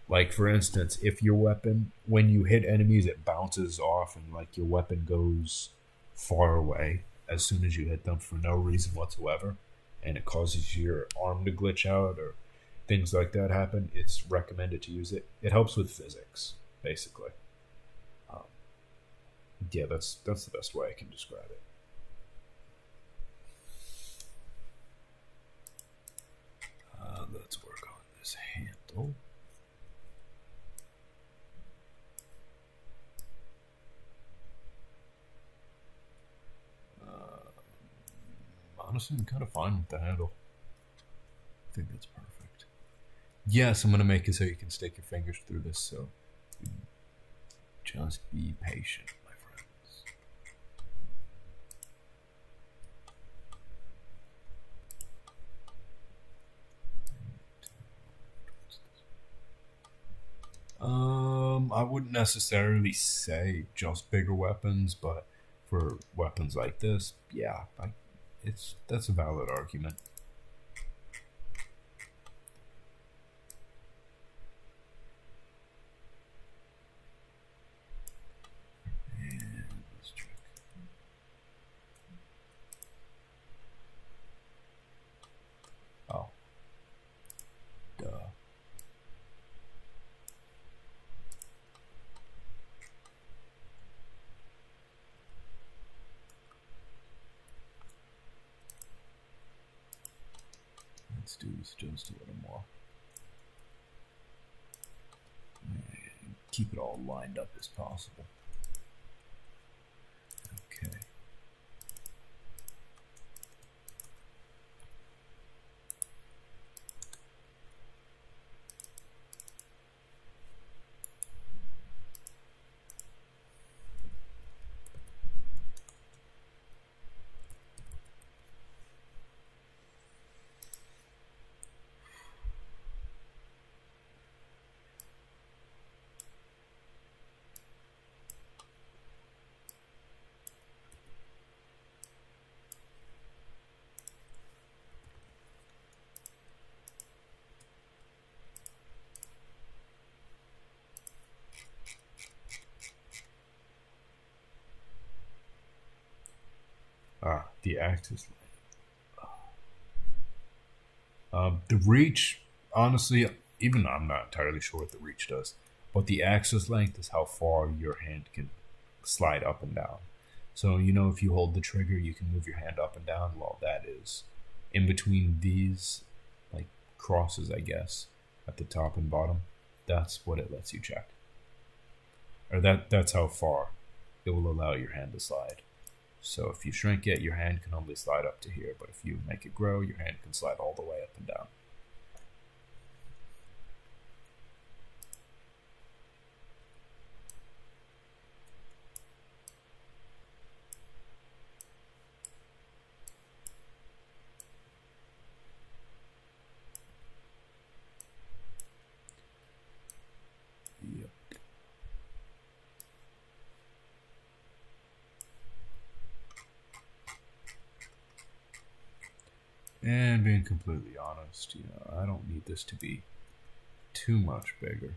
Like, for instance, if your weapon, when you hit enemies, it bounces off and, like, your weapon goes far away as soon as you hit them for no reason whatsoever, and it causes your arm to glitch out or things like that happen, it's recommended to use it. It helps with physics, basically. Yeah, that's the best way I can describe it. Let's work on this handle. Honestly, I'm kind of fine with the handle. I think that's perfect. Yes, I'm going to make it so you can stick your fingers through this, so just be patient, my friends. I wouldn't necessarily say just bigger weapons, but for weapons like this, yeah, that's a valid argument. And let's check. Oh. Duh. Let's do this just a little more. And keep it all lined up as possible. Okay. The axis length. The reach, honestly, even I'm not entirely sure what the reach does, but the axis length is how far your hand can slide up and down. So, if you hold the trigger, you can move your hand up and down. Well, that is in between these, like, crosses, I guess, at the top and bottom. That's what it lets you check. Or that's how far it will allow your hand to slide. So if you shrink it, your hand can only slide up to here. But if you make it grow, your hand can slide all the way up and down. And being completely honest, I don't need this to be too much bigger.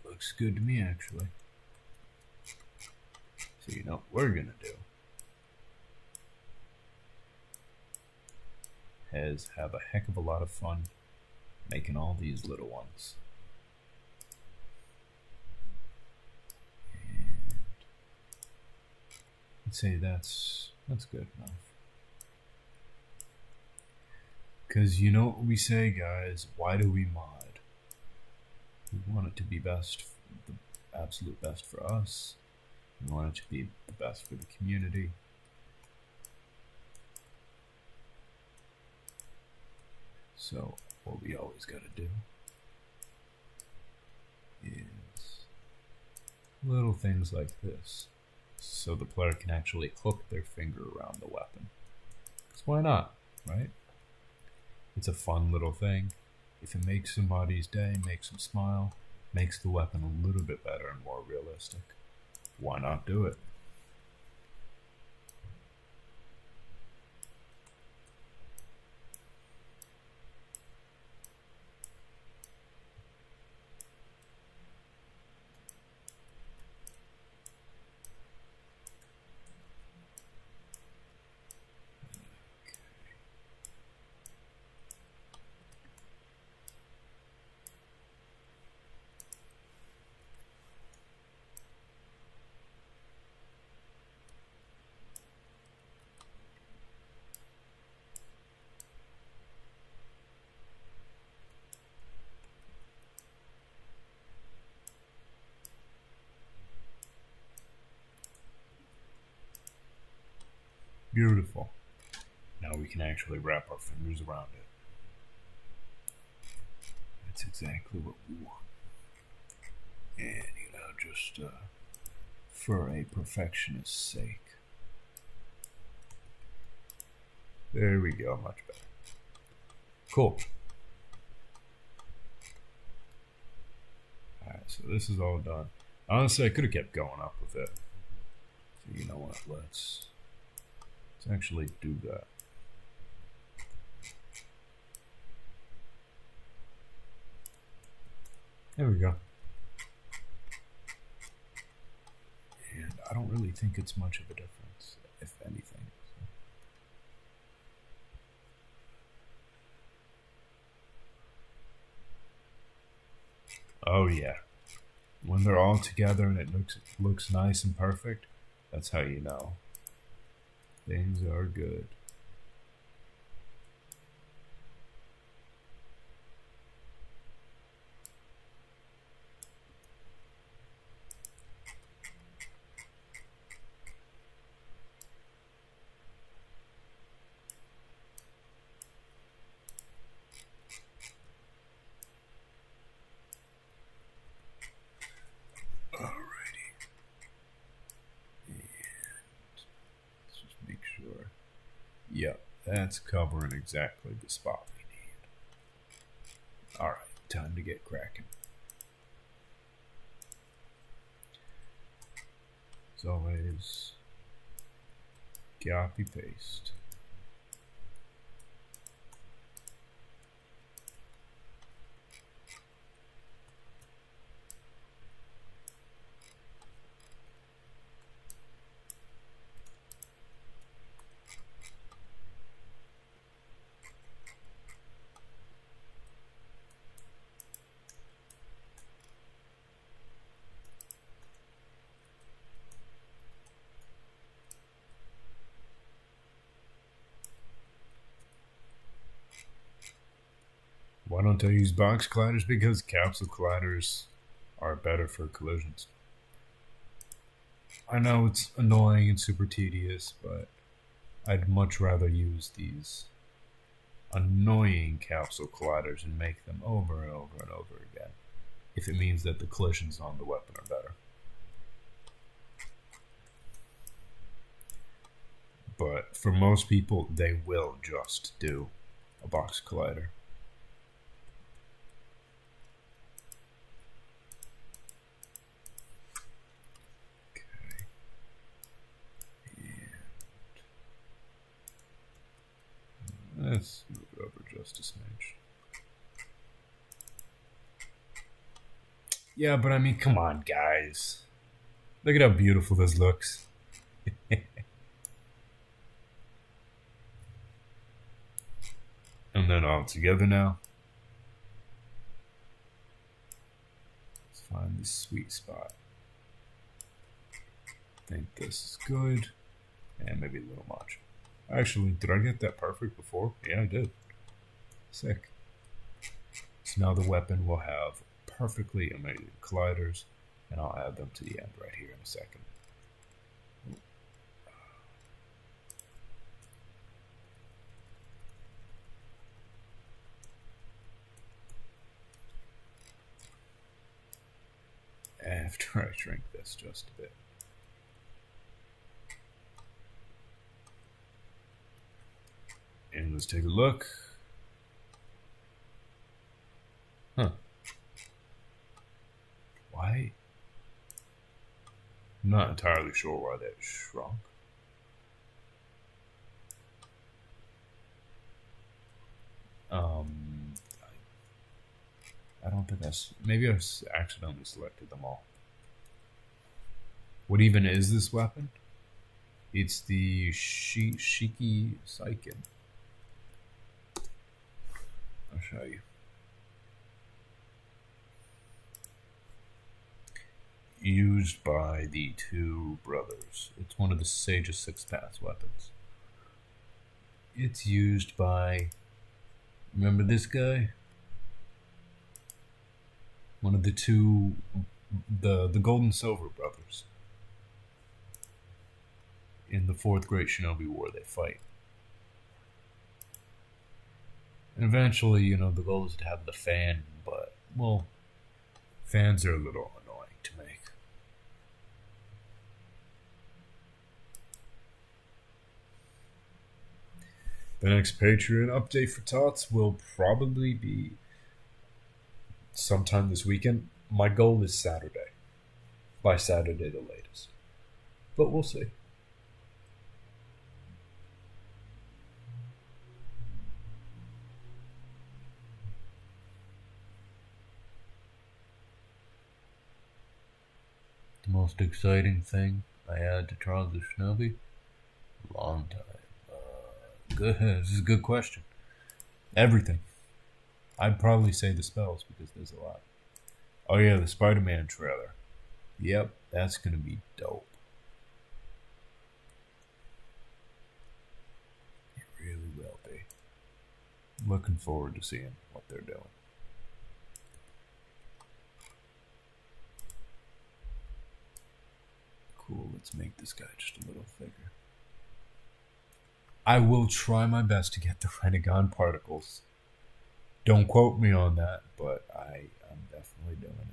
Looks good to me, actually. So you know what we're gonna do is have a heck of a lot of fun making all these little ones. And I'd say that's good enough. Because you know what we say, guys, why do we mod? We want it to be best, the absolute best for us. We want it to be the best for the community. So what we always gotta do is little things like this, so the player can actually hook their finger around the weapon. Because why not, right? It's a fun little thing. If it makes somebody's day, makes them smile, makes the weapon a little bit better and more realistic, why not do it? Beautiful. Now we can actually wrap our fingers around it. That's exactly what we want. And, just for a perfectionist's sake. There we go, much better. Cool. Alright, so this is all done. Honestly, I could have kept going up with it. So you know what, let's actually do that. There we go. And I don't really think it's much of a difference, if anything. Oh yeah. When they're all together and it looks nice and perfect, that's how you know things are good. Yep, that's covering exactly the spot we need. Alright, time to get cracking. As always, copy paste. Why don't I use box colliders? Because capsule colliders are better for collisions. I know it's annoying and super tedious, but I'd much rather use these annoying capsule colliders and make them over and over and over again, if it means that the collisions on the weapon are better. But for most people, they will just do a box collider. Okay. And let's move it over just a smidge. Yeah, but I mean, come on, guys. Look at how beautiful this looks. And then all together now. Let's find the sweet spot. I think this is good. And maybe a little much. Actually, did I get that perfect before? Yeah, I did. Sick. So now the weapon will have perfectly amazing colliders. And I'll add them to the end right here in a second. After I shrink this just a bit. And let's take a look. Huh. Why? I'm not entirely sure why that shrunk. I don't think maybe I accidentally selected them all. What even is this weapon? It's the Shiki Saiken. I'll show you. Used by the two brothers. It's one of the Sage's Six Paths weapons. It's used by... Remember this guy? One of the two... The Gold and Silver brothers. In the Fourth Great Shinobi War, they fight. And eventually, you know, the goal is to have the fan, but, well, fans are a little annoying to make. The next Patreon update for Tots will probably be sometime this weekend. My goal is Saturday. By Saturday, the latest. But we'll see. The most exciting thing I had to try the Shinobi? Long time. Good. This is a good question. Everything. I'd probably say the spells because there's a lot. Oh yeah, the Spider-Man trailer. Yep, that's gonna be dope. It really will be. I'm looking forward to seeing what they're doing. Cool, let's make this guy just a little thicker. I will try my best to get the Renegon particles. Don't quote me on that, but I'm definitely doing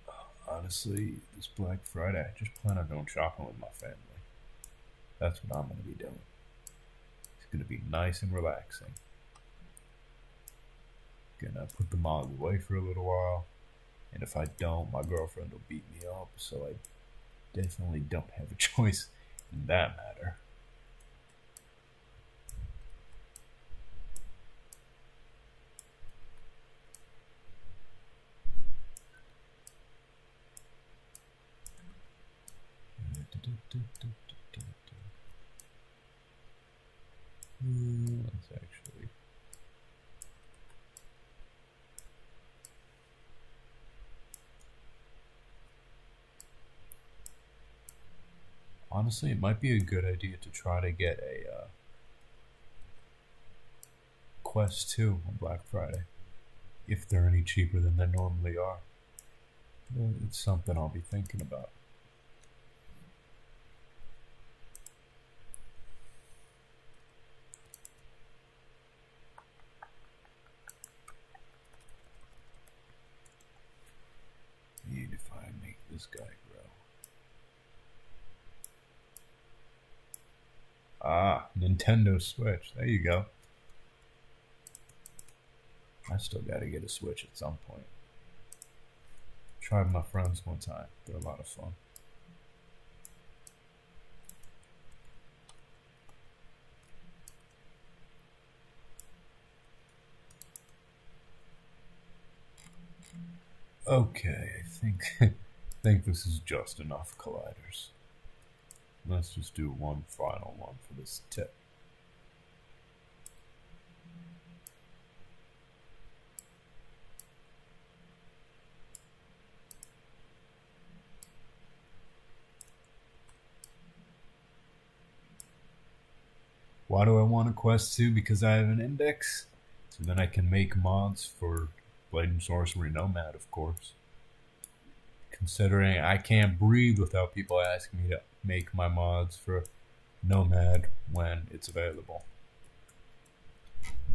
it. Honestly, this Black Friday, I just plan on going shopping with my family. That's what I'm going to be doing. It's going to be nice and relaxing. Gonna put the mog away for a little while. And if I don't, my girlfriend will beat me up, so I definitely don't have a choice in that matter. Let's actually... Honestly, it might be a good idea to try to get a Quest 2 on Black Friday. If they're any cheaper than they normally are. It's something I'll be thinking about. this guy grow? Ah, Nintendo Switch. There you go. I still gotta get a Switch at some point. Tried my friends one time. They're a lot of fun. Okay, I think this is just enough colliders. Let's just do one final one for this tip. Why do I want a Quest 2? Because I have an index, so then I can make mods for Blade and Sorcery Nomad, of course. Considering I can't breathe without people asking me to make my mods for Nomad when it's available.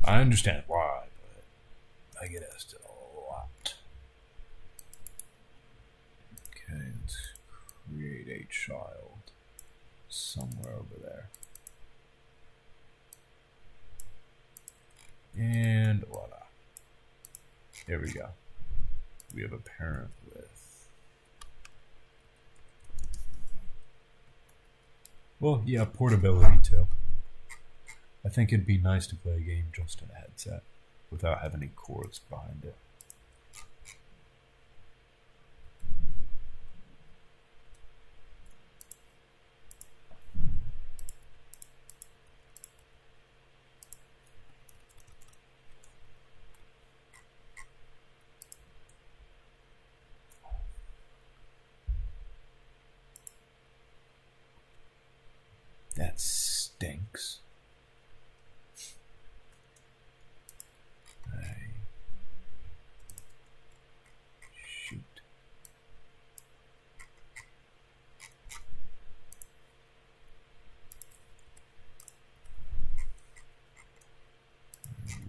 I understand why, but I get asked it a lot. Okay, let's create a child somewhere over there. And voila. There we go. We have a parent with... Well, yeah, portability too. I think it'd be nice to play a game just in a headset without having any cords behind it. That stinks. Shoot.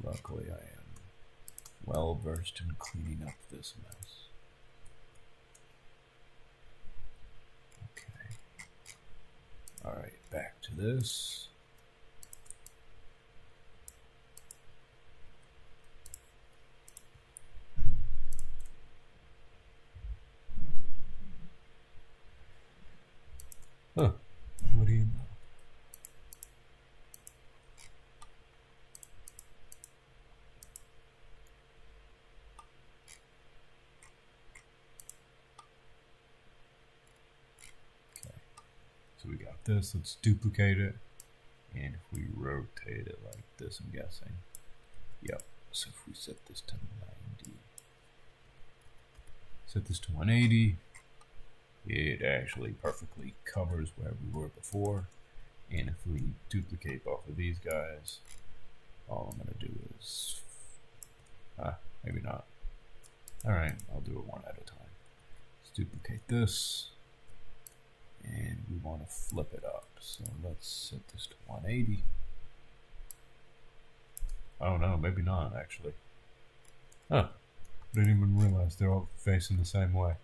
Luckily, I am well versed in cleaning up this mess. Okay. Alright, back to this. Huh. What do you know? Okay. So we got this. Let's duplicate it. And if we rotate it like this, I'm guessing. Yep. So if we set this to 90. Set this to 180. It actually perfectly covers where we were before. And if we duplicate both of these guys, all I'm going to do is... maybe not. Alright, I'll do it one at a time. Let's duplicate this. And we want to flip it up. So let's set this to 180. Oh no, maybe not actually. Huh. Didn't even realize they're all facing the same way.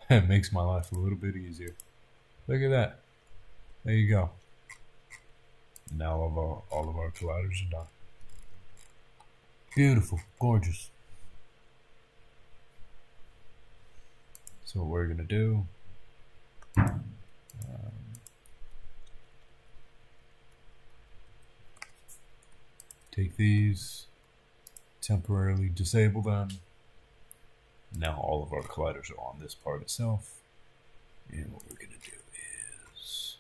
It makes my life a little bit easier. Look at that. There you go. Now all of our colliders are done. Beautiful, gorgeous. So what we're gonna do, take these, temporarily disable them. Now all of our colliders are on this part itself. And what we're gonna do is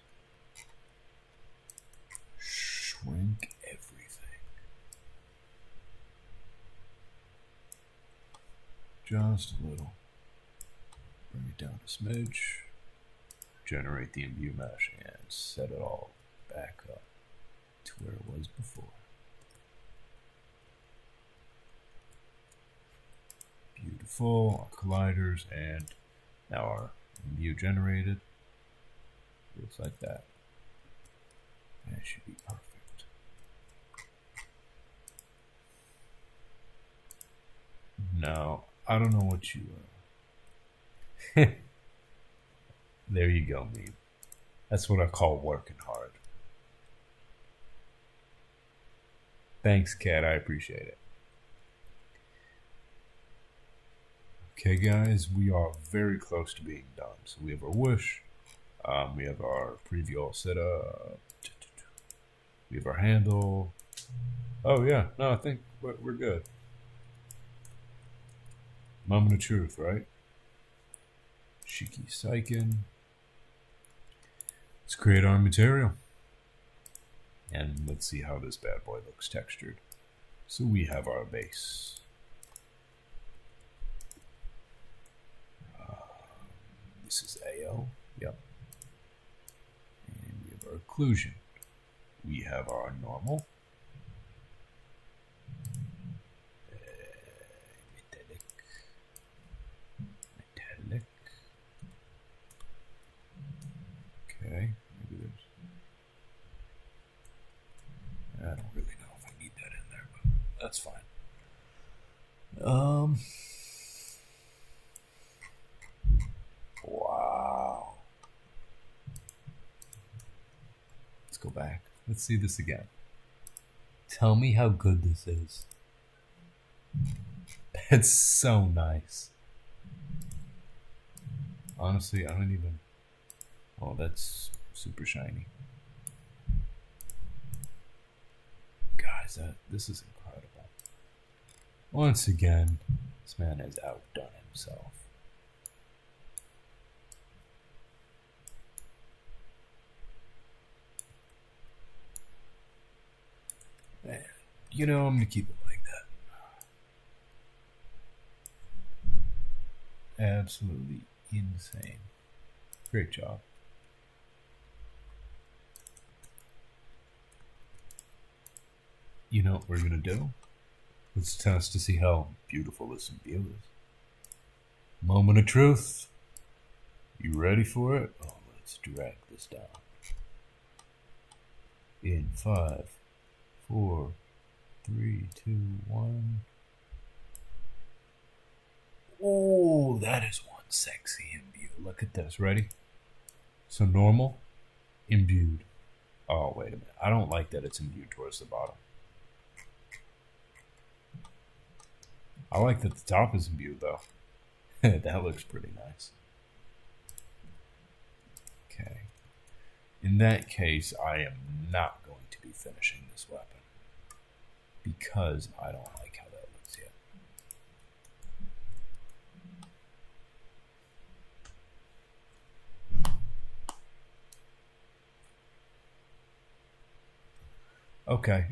shrink everything. Just a little. Bring it down a smidge. Generate the imbue mesh and set it all back up to where it was before. Beautiful, our colliders, and now our imbue generated. Looks like that. That should be perfect. Now, I don't know what you There you go, meme. That's what I call working hard. Thanks, Kat. I appreciate it. Okay, guys, we are very close to being done. So we have our wish. We have our preview all set up. We have our handle. Oh, yeah. No, I think we're good. Moment of truth, right? Shiki Saiken. Let's create our material. And let's see how this bad boy looks textured. So we have our base. This is AO. Yep. And we have our occlusion. We have our normal. Metallic. Okay. Maybe there's... I don't really know if I need that in there, but that's fine. Wow. Let's go back. Let's see this again. Tell me how good this is. It's so nice. Honestly, I don't even... Oh, that's super shiny. Guys, this is incredible. Once again, this man has outdone himself. Man, you know, I'm going to keep it like that. Absolutely insane. Great job. You know what we're going to do? Let's test to see how beautiful this imbue is. Moment of truth. You ready for it? Oh, let's drag this down. In 5, 4, 3, 2, 1. Oh, that is one sexy imbue. Look at this. Ready? So normal, imbued. Oh, wait a minute. I don't like that it's imbued towards the bottom. I like that the top is imbued, though. That looks pretty nice. Okay. In that case, I am not going to be finishing this weapon because I don't like how that looks yet. Okay,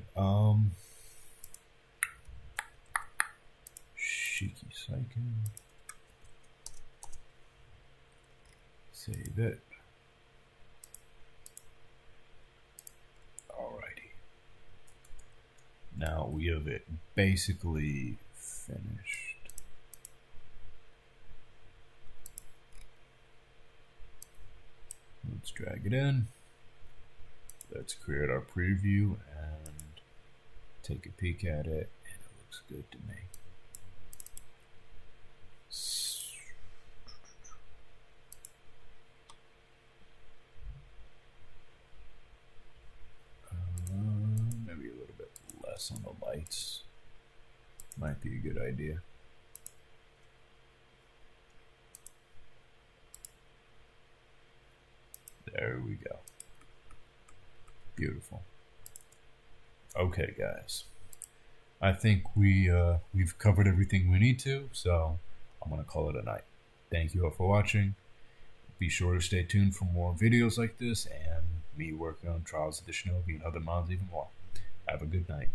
Shiki Saiken. Save it. Alrighty. Now we have it basically finished. Let's drag it in. Let's create our preview and take a peek at it, and it looks good to me. Maybe a little bit less on the lights. Might be a good idea. There we go. Beautiful. Okay, guys. I think we've covered everything we need to, so I'm going to call it a night. Thank you all for watching. Be sure to stay tuned for more videos like this and me working on Trials of the Shinobi and other mods even more. Have a good night.